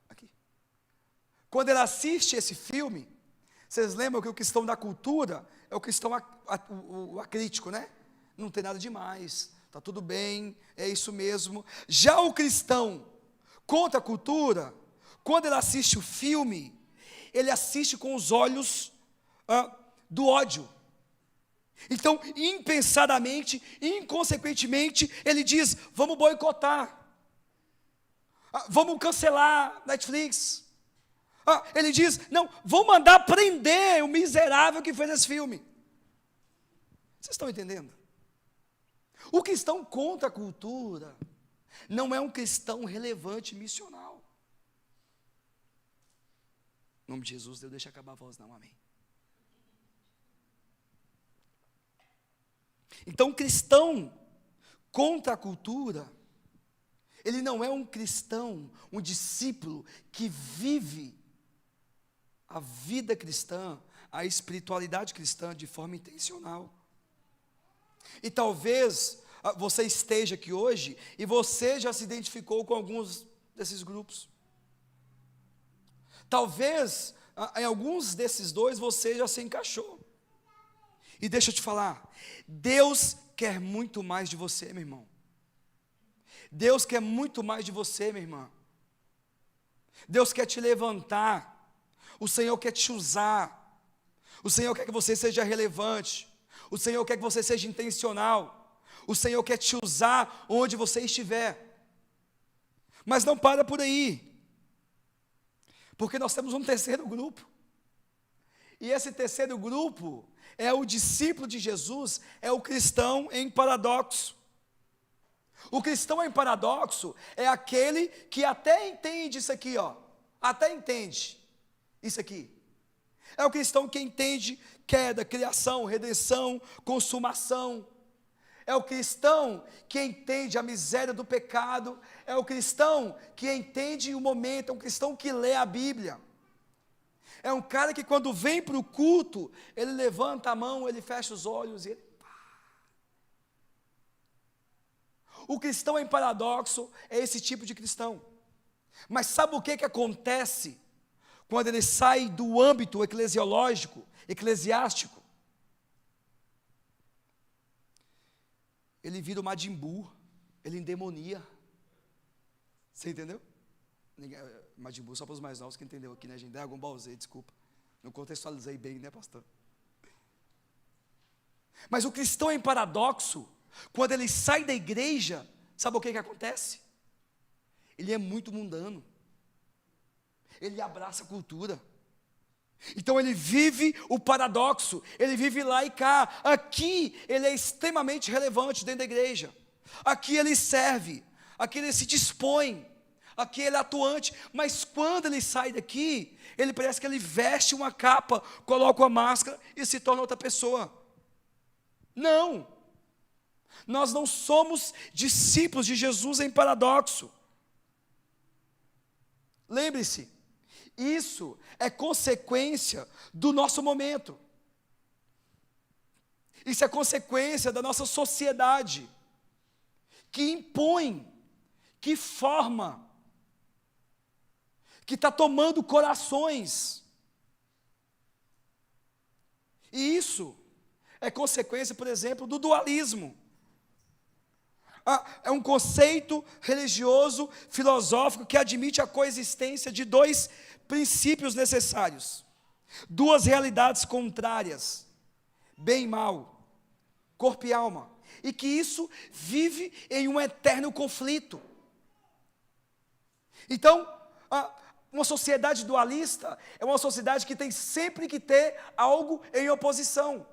aqui. Quando ele assiste esse filme, vocês lembram que o cristão da cultura é o cristão acrítico, né? Não tem nada demais, está tudo bem, é isso mesmo. Já o cristão contra a cultura, quando ele assiste o filme, ele assiste com os olhos do ódio. Então, impensadamente, inconsequentemente, ele diz: vamos boicotar, vamos cancelar Netflix. Ele diz: não, vou mandar prender o miserável que fez esse filme. Vocês estão entendendo? O cristão contra a cultura não é um cristão relevante missional. Em nome de Jesus, Deus deixa acabar a voz, não, amém. Então, o cristão contra a cultura, ele não é um cristão, um discípulo que vive a vida cristã, a espiritualidade cristã de forma intencional. E talvez você esteja aqui hoje e você já se identificou com alguns desses grupos. Talvez em alguns desses dois você já se encaixou. E deixa eu te falar, Deus quer muito mais de você, meu irmão. Deus quer muito mais de você, minha irmã. Deus quer te levantar. O Senhor quer te usar. O Senhor quer que você seja relevante. O Senhor quer que você seja intencional. O Senhor quer te usar onde você estiver. Mas não para por aí. Porque nós temos um terceiro grupo. E esse terceiro grupo é o discípulo de Jesus, é o cristão em paradoxo. O cristão em paradoxo é aquele que até entende isso aqui, até entende isso aqui. É o cristão que entende queda, criação, redenção, consumação. É o cristão que entende a miséria do pecado. É o cristão que entende o momento, é um cristão que lê a Bíblia. É um cara que quando vem para o culto, ele levanta a mão, ele fecha os olhos e ele... O cristão em paradoxo é esse tipo de cristão. Mas sabe o que acontece quando ele sai do âmbito eclesiástico? Ele vira o Majin Buu, ele endemonia. Você entendeu? Majin Buu só para os mais novos que entendeu aqui, né, gente? Dragon Ball Z, desculpa. Não contextualizei bem, né, pastor? Mas o cristão em paradoxo, quando ele sai da igreja, sabe o que acontece? Ele é muito mundano. Ele abraça a cultura. Então ele vive o paradoxo, ele vive lá e cá. Aqui ele é extremamente relevante dentro da igreja. Aqui ele serve, aqui ele se dispõe, aqui ele é atuante. Mas quando ele sai daqui, ele parece que ele veste uma capa, coloca uma máscara e se torna outra pessoa. Não. Nós não somos discípulos de Jesus em paradoxo. Lembre-se, isso é consequência do nosso momento. Isso é consequência da nossa sociedade, que impõe, que forma, que está tomando corações. E isso é consequência, por exemplo, do dualismo. É um conceito religioso, filosófico, que admite a coexistência de dois princípios necessários, duas realidades contrárias, bem e mal, corpo e alma, e que isso vive em um eterno conflito. Então, uma sociedade dualista é uma sociedade que tem sempre que ter algo em oposição.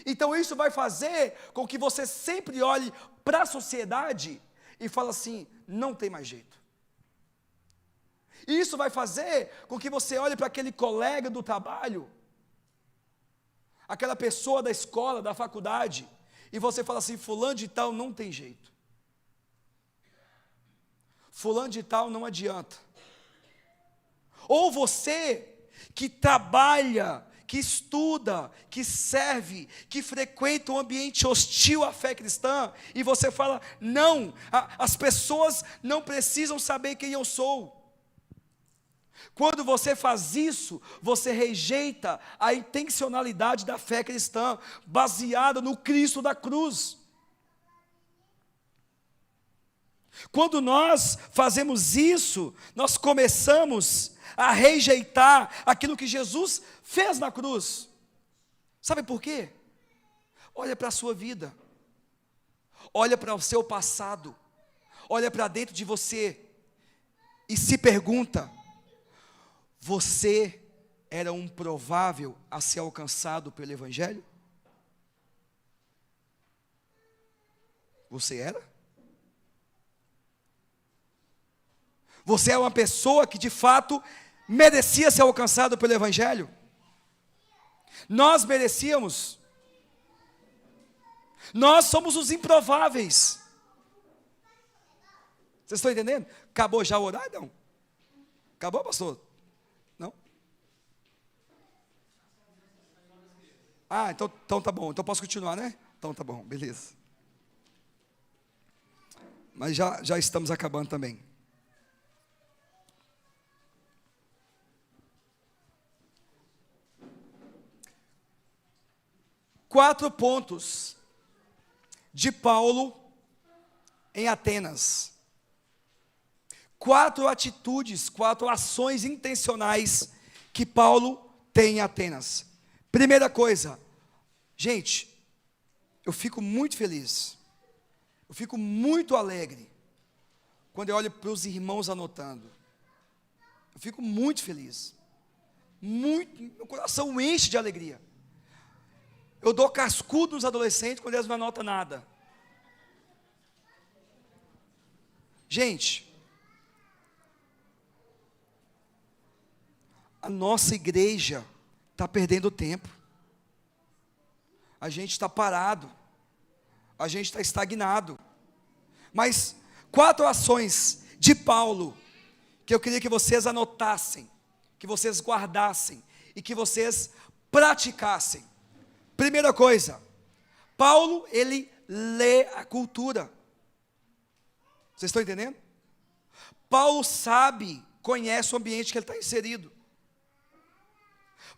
Então isso vai fazer com que você sempre olhe para a sociedade e fale assim: não tem mais jeito. Isso vai fazer com que você olhe para aquele colega do trabalho, aquela pessoa da escola, da faculdade, e você fala assim: fulano de tal não tem jeito. Fulano de tal não adianta. Ou você que trabalha, que estuda, que serve, que frequenta um ambiente hostil à fé cristã, e você fala: não, as pessoas não precisam saber quem eu sou. Quando você faz isso, você rejeita a intencionalidade da fé cristã, baseada no Cristo da cruz. Quando nós fazemos isso, nós começamos a rejeitar aquilo que Jesus fez na cruz. Sabe por quê? Olha para a sua vida, olha para o seu passado, olha para dentro de você e se pergunta: você era um provável a ser alcançado pelo Evangelho? Você era? Você é uma pessoa que de fato merecia ser alcançado pelo Evangelho? Nós merecíamos. Nós somos os improváveis. Vocês estão entendendo? Acabou já o horário? Não. Acabou, pastor? Não? Ah, então tá bom. Então posso continuar, né? Então tá bom, beleza. Mas já estamos acabando também. Quatro pontos de Paulo em Atenas. Quatro atitudes, quatro ações intencionais que Paulo tem em Atenas. Primeira coisa, gente, eu fico muito feliz, eu fico muito alegre quando eu olho para os irmãos anotando. Eu fico muito feliz, meu coração enche de alegria. Eu dou cascudo nos adolescentes quando eles não anotam nada. Gente, a nossa igreja está perdendo tempo. A gente está parado. A gente está estagnado. Mas quatro ações de Paulo que eu queria que vocês anotassem, que vocês guardassem e que vocês praticassem. Primeira coisa, Paulo, ele lê a cultura. Vocês estão entendendo? Paulo sabe, conhece o ambiente que ele está inserido.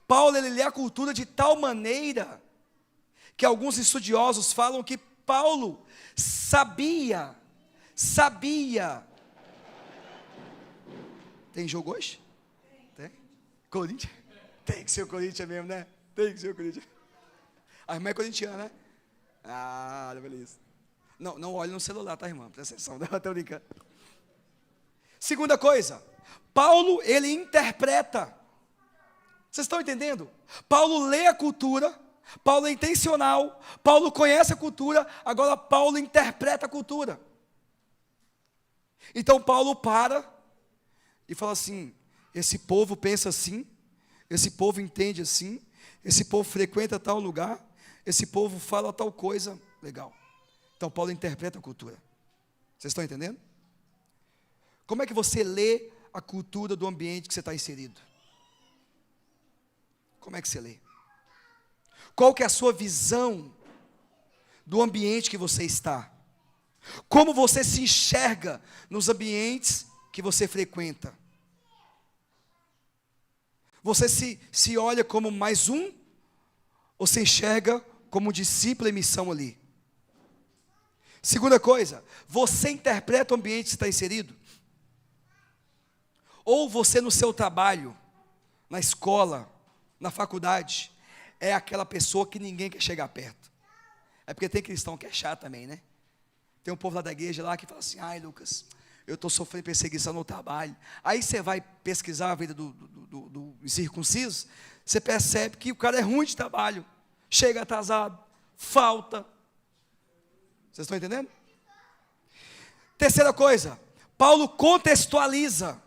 Paulo, ele lê a cultura de tal maneira que alguns estudiosos falam que Paulo sabia. Tem jogo hoje? Tem? Corinthians? Tem que ser o Corinthians mesmo, né? Tem que ser o Corinthians. A irmã é corintiana, né? Ah, beleza. Não olhe no celular, tá, irmã? Presta atenção, não estou brincando. Segunda coisa, Paulo, ele interpreta. Vocês estão entendendo? Paulo lê a cultura, Paulo é intencional, Paulo conhece a cultura, agora Paulo interpreta a cultura. Então Paulo para e fala assim: esse povo pensa assim, esse povo entende assim, esse povo frequenta tal lugar, esse povo fala tal coisa, legal. Então Paulo interpreta a cultura. Vocês estão entendendo? Como é que você lê a cultura do ambiente que você está inserido? Como é que você lê? Qual que é a sua visão do ambiente que você está? Como você se enxerga nos ambientes que você frequenta? Você se olha como mais um, ou se enxerga como discípulo em missão ali? Segunda coisa, você interpreta o ambiente que você está inserido? Ou você no seu trabalho, na escola, na faculdade, é aquela pessoa que ninguém quer chegar perto? É porque tem cristão que é chato também, né? Tem um povo lá da igreja lá que fala assim: ai, Lucas, eu estou sofrendo perseguição no trabalho. Aí você vai pesquisar a vida do incircunciso, você percebe que o cara é ruim de trabalho, chega atrasado, falta. Vocês estão entendendo? Terceira coisa, Paulo contextualiza.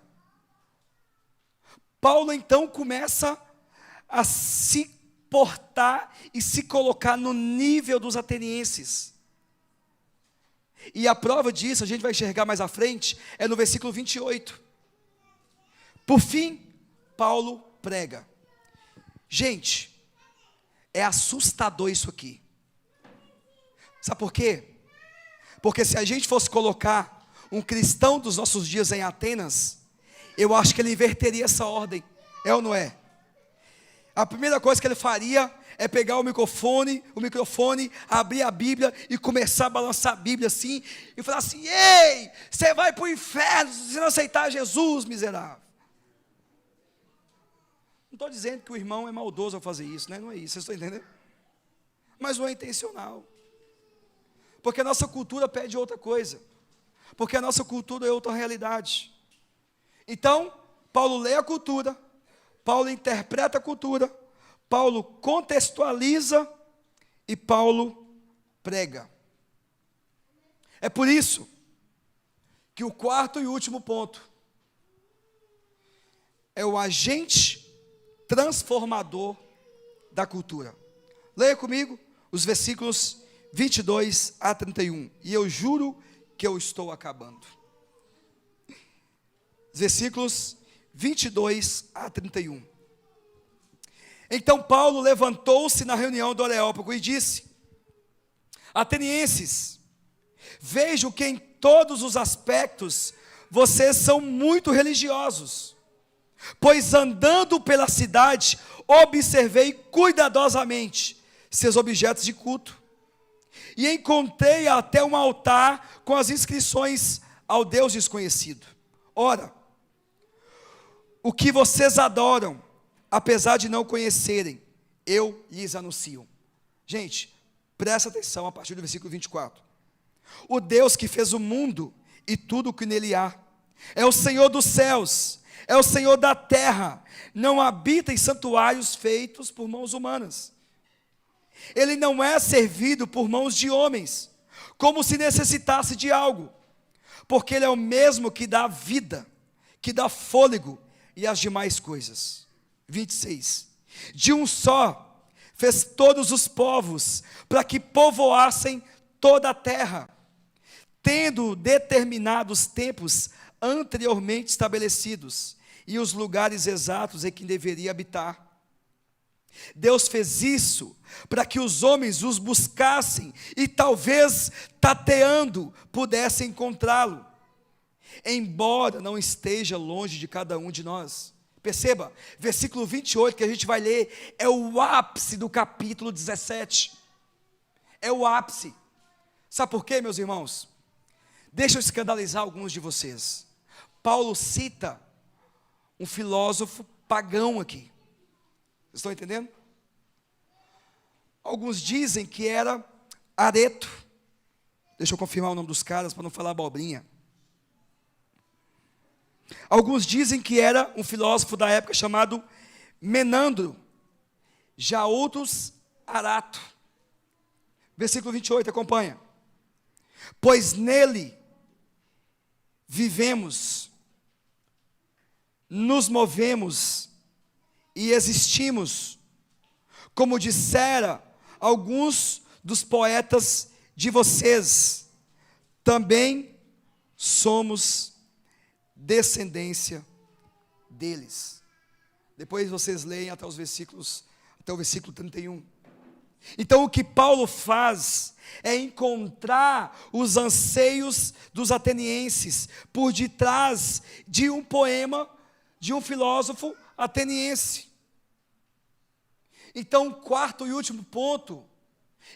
Paulo então começa a se portar e se colocar no nível dos atenienses. E a prova disso, a gente vai enxergar mais à frente, é no versículo 28. Por fim, Paulo prega. Gente, É assustador isso aqui. Sabe por quê? Porque se a gente fosse colocar um cristão dos nossos dias em Atenas, eu acho que ele inverteria essa ordem. É ou não é? A primeira coisa que ele faria é pegar o microfone, abrir a Bíblia e começar a balançar a Bíblia assim, e falar assim: ei, você vai para o inferno se não aceitar Jesus, miserável. Não estou dizendo que o irmão é maldoso ao fazer isso, né? Não é isso, vocês estão entendendo? Mas não é intencional. Porque a nossa cultura pede outra coisa. Porque a nossa cultura é outra realidade. Então, Paulo lê a cultura, Paulo interpreta a cultura, Paulo contextualiza e Paulo prega. É por isso que o quarto e último ponto é o agente transformador da cultura. Leia comigo os versículos 22 a 31, e eu juro que eu estou acabando. Versículos 22 a 31. Então Paulo levantou-se na reunião do Areópago e disse: atenienses, vejo que em todos os aspectos vocês são muito religiosos, pois andando pela cidade, observei cuidadosamente seus objetos de culto, e encontrei até um altar com as inscrições ao Deus desconhecido. Ora, o que vocês adoram, apesar de não conhecerem, eu lhes anuncio. Gente, presta atenção a partir do versículo 24. O Deus que fez o mundo e tudo o que nele há, é o Senhor dos céus, é o Senhor da terra, não habita em santuários feitos por mãos humanas. Ele não é servido por mãos de homens, como se necessitasse de algo, porque Ele é o mesmo que dá vida, que dá fôlego e as demais coisas. 26. De um só fez todos os povos, para que povoassem toda a terra, tendo determinados tempos anteriormente estabelecidos, e os lugares exatos em que deveria habitar. Deus fez isso para que os homens os buscassem e talvez, tateando, pudessem encontrá-lo, embora não esteja longe de cada um de nós. Perceba, versículo 28 que a gente vai ler é o ápice do capítulo 17. É o ápice. Sabe por quê, meus irmãos? Deixa eu escandalizar alguns de vocês. Paulo cita um filósofo pagão aqui. Vocês estão entendendo? Alguns dizem que era Areto. Deixa eu confirmar o nome dos caras para não falar abobrinha. Alguns dizem que era um filósofo da época chamado Menandro. Já outros, Arato. Versículo 28, acompanha. Pois nele vivemos, nos movemos e existimos, como dissera alguns dos poetas de vocês, também somos descendência deles. Depois vocês leem até o versículo 31. Então o que Paulo faz é encontrar os anseios dos atenienses por detrás de um poema de um filósofo ateniense. Então, o quarto e último ponto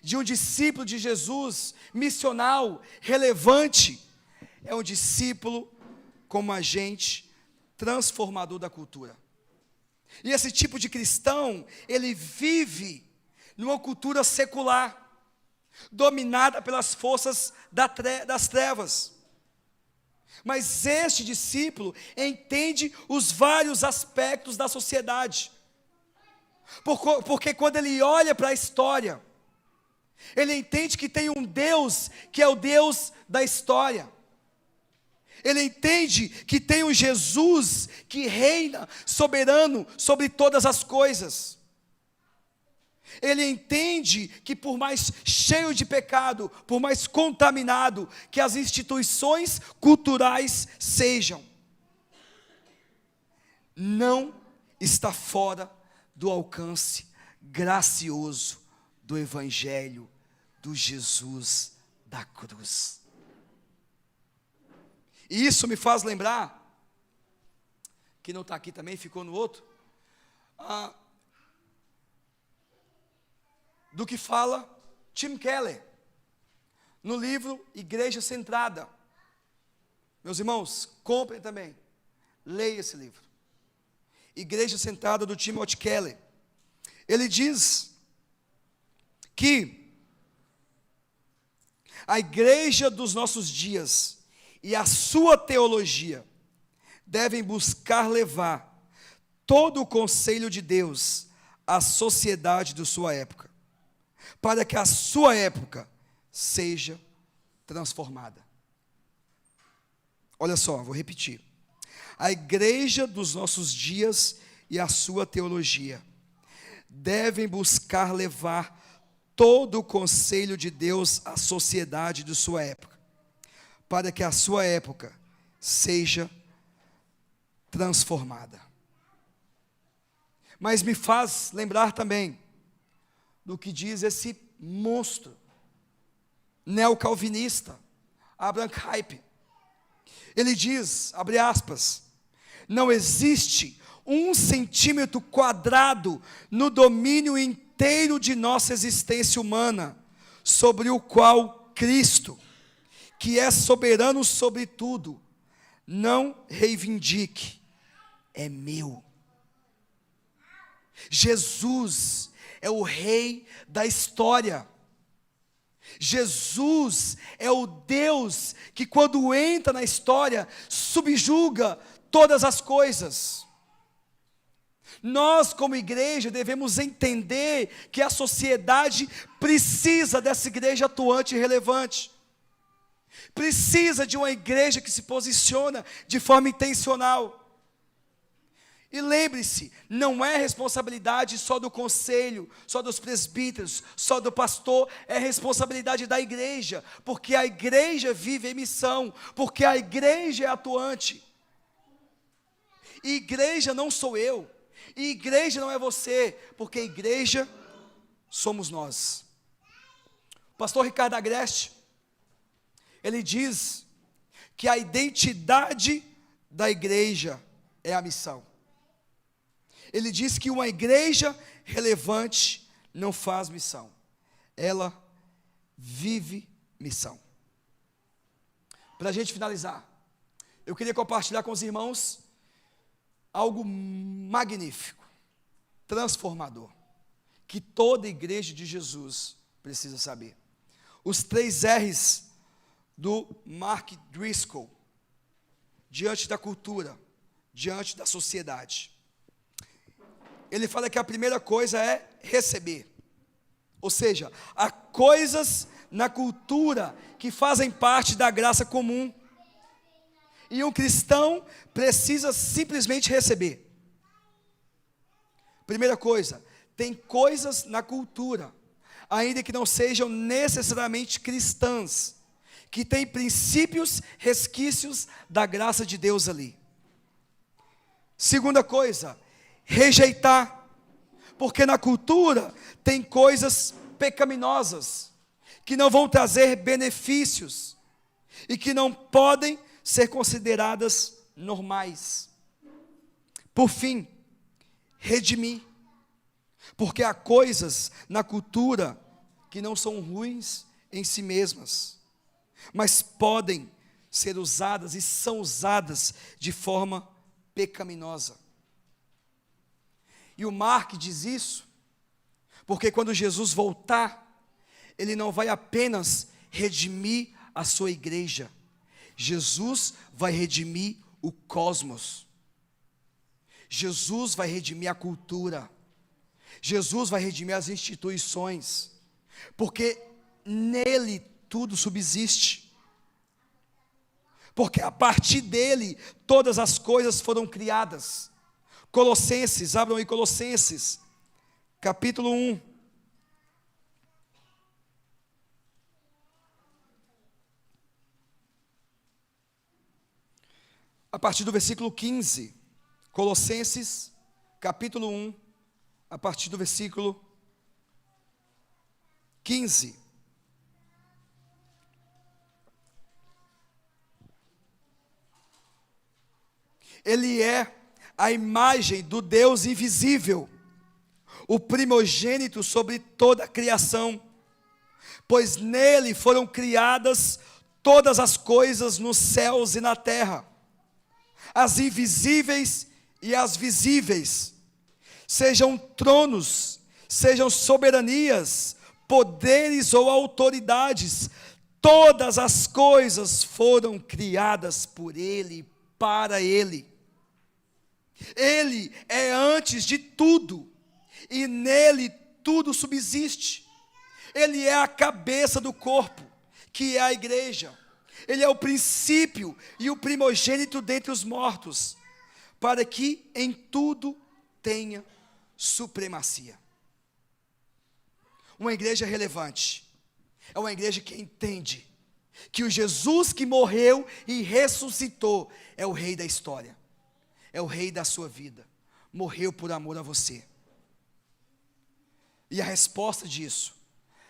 de um discípulo de Jesus, missional, relevante, é um discípulo como agente transformador da cultura. E esse tipo de cristão, ele vive numa cultura secular, dominada pelas forças das trevas. Mas este discípulo entende os vários aspectos da sociedade. Porque quando ele olha para a história, ele entende que tem um Deus que é o Deus da história. Ele entende que tem um Jesus que reina soberano sobre todas as coisas. Ele entende que por mais cheio de pecado, por mais contaminado que as instituições culturais sejam, não está fora do alcance gracioso do Evangelho do Jesus da cruz. E isso me faz lembrar, que não está aqui também, ficou no outro, do que fala Tim Keller, no livro Igreja Centrada. Meus irmãos, comprem também, leia esse livro, Igreja Centrada, do Timothy Keller. Ele diz que a igreja dos nossos dias e a sua teologia devem buscar levar todo o conselho de Deus à sociedade de sua época, para que a sua época seja transformada. Olha só, vou repetir. A igreja dos nossos dias e a sua teologia devem buscar levar todo o conselho de Deus à sociedade de sua época, para que a sua época seja transformada. Mas me faz lembrar também do que diz esse monstro neocalvinista, Abraham Kuyper. Ele diz, abre aspas, não existe 1 centímetro quadrado no domínio inteiro de nossa existência humana, sobre o qual Cristo, que é soberano sobre tudo, não reivindique, é meu. Jesus é o rei da história. Jesus é o Deus que, quando entra na história, subjuga todas as coisas. Nós, como igreja, devemos entender que a sociedade precisa dessa igreja atuante e relevante. Precisa de uma igreja que se posiciona de forma intencional. E lembre-se, não é responsabilidade só do conselho, só dos presbíteros, só do pastor, é responsabilidade da igreja, porque a igreja vive em missão, porque a igreja é atuante. E igreja não sou eu, e igreja não é você, porque igreja somos nós. O pastor Ricardo Agreste, ele diz que a identidade da igreja é a missão. Ele diz que uma igreja relevante não faz missão, ela vive missão. Para a gente finalizar, eu queria compartilhar com os irmãos algo magnífico, transformador, que toda igreja de Jesus precisa saber. Os 3 R's do Mark Driscoll, diante da cultura, diante da sociedade. Ele fala que a primeira coisa é receber. Ou seja, há coisas na cultura que fazem parte da graça comum. E um cristão precisa simplesmente receber. Primeira coisa, tem coisas na cultura, ainda que não sejam necessariamente cristãs, que têm princípios, resquícios da graça de Deus ali. Segunda coisa, rejeitar, porque na cultura tem coisas pecaminosas, que não vão trazer benefícios, e que não podem ser consideradas normais. Por fim, redimir, porque há coisas na cultura que não são ruins em si mesmas, mas podem ser usadas e são usadas de forma pecaminosa. E o Mark diz isso, porque quando Jesus voltar, ele não vai apenas redimir a sua igreja, Jesus vai redimir o cosmos, Jesus vai redimir a cultura, Jesus vai redimir as instituições, porque nele tudo subsiste, porque a partir dele todas as coisas foram criadas. Colossenses, abram aí Colossenses, capítulo 1. A partir do versículo 15, Colossenses, capítulo 1, a partir do versículo 15. Ele é a imagem do Deus invisível, o primogênito sobre toda a criação, pois nele foram criadas todas as coisas nos céus e na terra, as invisíveis e as visíveis, sejam tronos, sejam soberanias, poderes ou autoridades, todas as coisas foram criadas por ele, para ele. Ele é antes de tudo, e nele tudo subsiste. Ele é a cabeça do corpo, que é a igreja. Ele é o princípio e o primogênito dentre os mortos, para que em tudo tenha supremacia. Uma igreja relevante é uma igreja que entende que o Jesus que morreu e ressuscitou é o rei da história, é o rei da sua vida, morreu por amor a você. E a resposta disso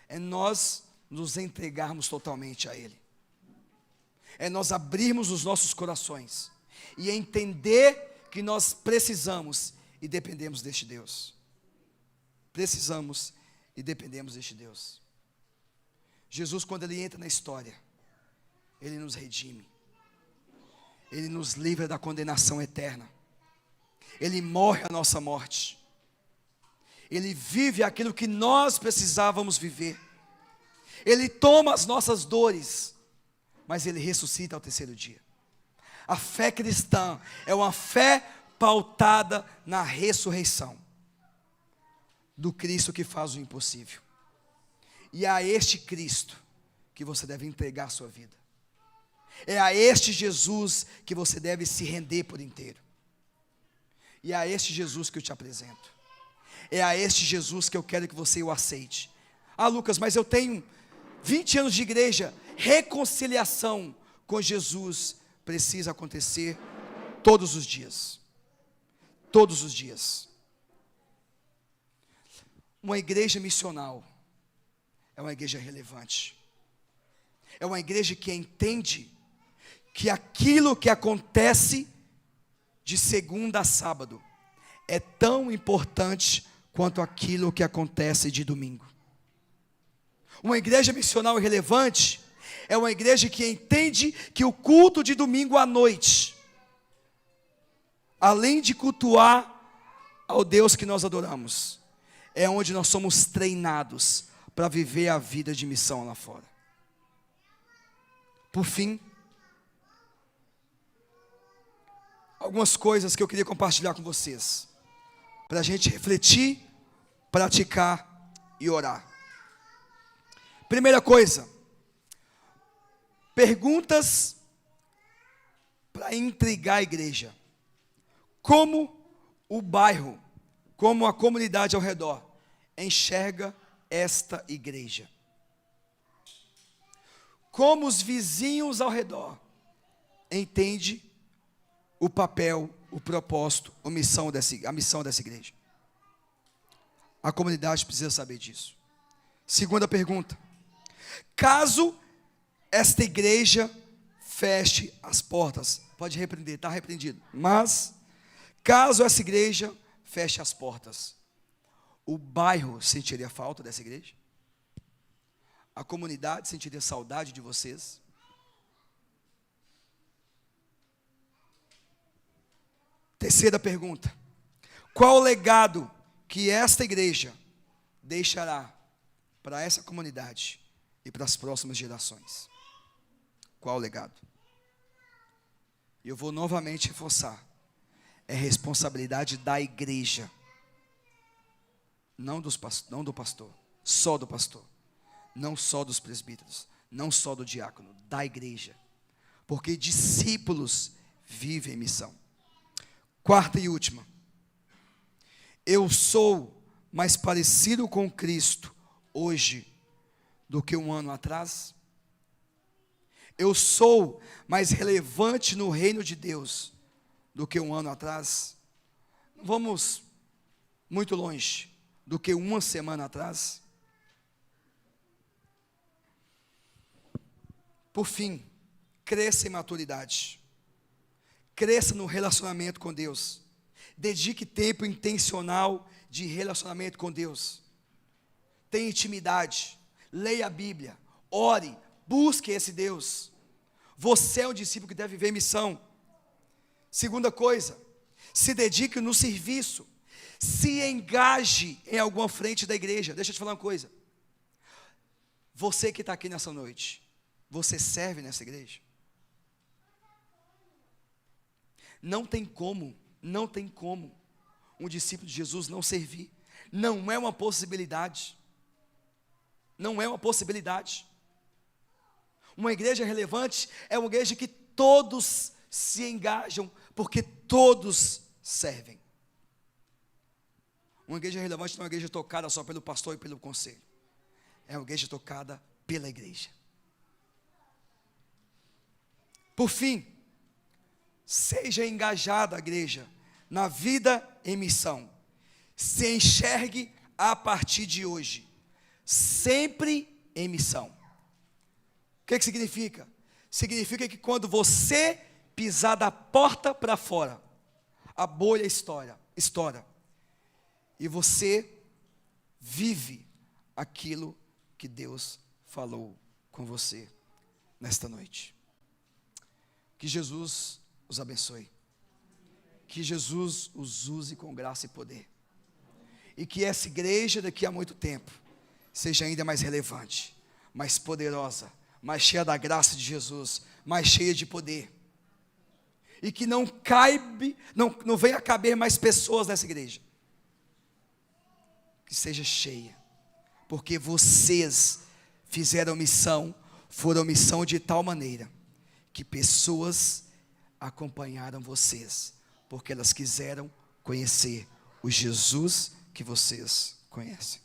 é nós nos entregarmos totalmente a Ele, é nós abrirmos os nossos corações e entender que nós precisamos e dependemos deste Deus. Precisamos e dependemos deste Deus. Jesus, quando Ele entra na história, Ele nos redime, Ele nos livra da condenação eterna, Ele morre a nossa morte, Ele vive aquilo que nós precisávamos viver, Ele toma as nossas dores, mas Ele ressuscita ao terceiro dia. A fé cristã é uma fé pautada na ressurreição do Cristo que faz o impossível. E é a este Cristo que você deve entregar a sua vida. É a este Jesus que você deve se render por inteiro. E é a este Jesus que eu te apresento. É a este Jesus que eu quero que você o aceite. Ah, Lucas, mas eu tenho 20 anos de igreja. Reconciliação com Jesus precisa acontecer todos os dias. Todos os dias. Uma igreja missional é uma igreja relevante. É uma igreja que entende que aquilo que acontece de segunda a sábado é tão importante quanto aquilo que acontece de domingo. Uma igreja missional e relevante é uma igreja que entende que o culto de domingo à noite, além de cultuar ao Deus que nós adoramos, é onde nós somos treinados para viver a vida de missão lá fora. Por fim, algumas coisas que eu queria compartilhar com vocês, para a gente refletir, praticar e orar. Primeira coisa, perguntas para intrigar a igreja. Como o bairro, como a comunidade ao redor, enxerga esta igreja? Como os vizinhos ao redor entendem o papel, o propósito, a missão dessa igreja? A comunidade precisa saber disso. Segunda pergunta: caso esta igreja feche as portas, pode repreender, está repreendido, mas caso essa igreja feche as portas, o bairro sentiria falta dessa igreja? A comunidade sentiria saudade de vocês? Terceira pergunta: qual o legado que esta igreja deixará para essa comunidade e para as próximas gerações? Qual o legado? E eu vou novamente reforçar: é responsabilidade da igreja, não do pastor, só do pastor, não só dos presbíteros, não só do diácono, da igreja, porque discípulos vivem missão. Quarta e última: eu sou mais parecido com Cristo hoje do que um ano atrás? Eu sou mais relevante no reino de Deus do que um ano atrás? Não vamos muito longe, do que uma semana atrás? Por fim, cresça em maturidade. Cresça no relacionamento com Deus. Dedique tempo intencional de relacionamento com Deus. Tenha intimidade. Leia a Bíblia. Ore. Busque esse Deus. Você é um discípulo que deve viver missão. Segunda coisa, se dedique no serviço. Se engaje em alguma frente da igreja. Deixa eu te falar uma coisa. Você que está aqui nessa noite, você serve nessa igreja? Não tem como um discípulo de Jesus não servir. Não é uma possibilidade. Não é uma possibilidade. Uma igreja relevante é uma igreja que todos se engajam, porque todos servem. Uma igreja relevante não é uma igreja tocada só pelo pastor e pelo conselho. É uma igreja tocada pela igreja. Por fim, seja engajada, igreja, na vida em missão. Se enxergue a partir de hoje, sempre em missão. O que significa? Significa que quando você pisar da porta para fora, a bolha estoura. E você vive aquilo que Deus falou com você nesta noite. Que Jesus os abençoe. Que Jesus os use com graça e poder. E que essa igreja daqui a muito tempo seja ainda mais relevante, mais poderosa, mais cheia da graça de Jesus, mais cheia de poder. E que não venha caber mais pessoas nessa igreja. Que seja cheia. Porque vocês fizeram missão, foram missão de tal maneira que pessoas acompanharam vocês, porque elas quiseram conhecer o Jesus que vocês conhecem.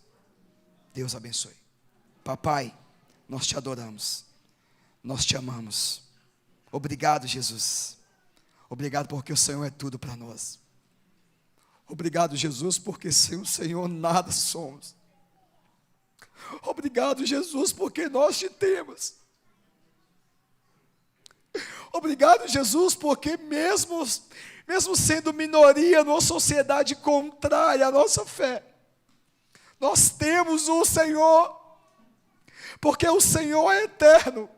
Deus abençoe. Papai, nós te adoramos, nós te amamos. Obrigado, Jesus. Obrigado porque o Senhor é tudo para nós. Obrigado, Jesus, porque sem o Senhor nada somos. Obrigado, Jesus, porque nós te temos. Obrigado, Jesus, porque mesmo sendo minoria numa sociedade contrária à nossa fé, nós temos o Senhor, porque o Senhor é eterno,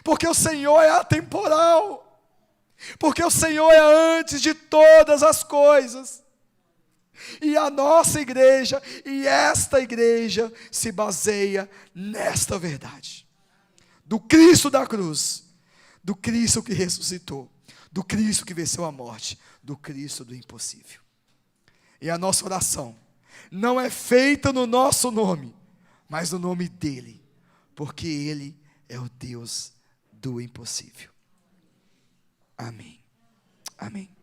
porque o Senhor é atemporal, porque o Senhor é antes de todas as coisas. E a nossa igreja, e esta igreja, se baseia nesta verdade. Do Cristo da cruz, do Cristo que ressuscitou, do Cristo que venceu a morte, do Cristo do impossível. E a nossa oração não é feita no nosso nome, mas no nome dEle, porque Ele é o Deus do impossível. Amém. Amém.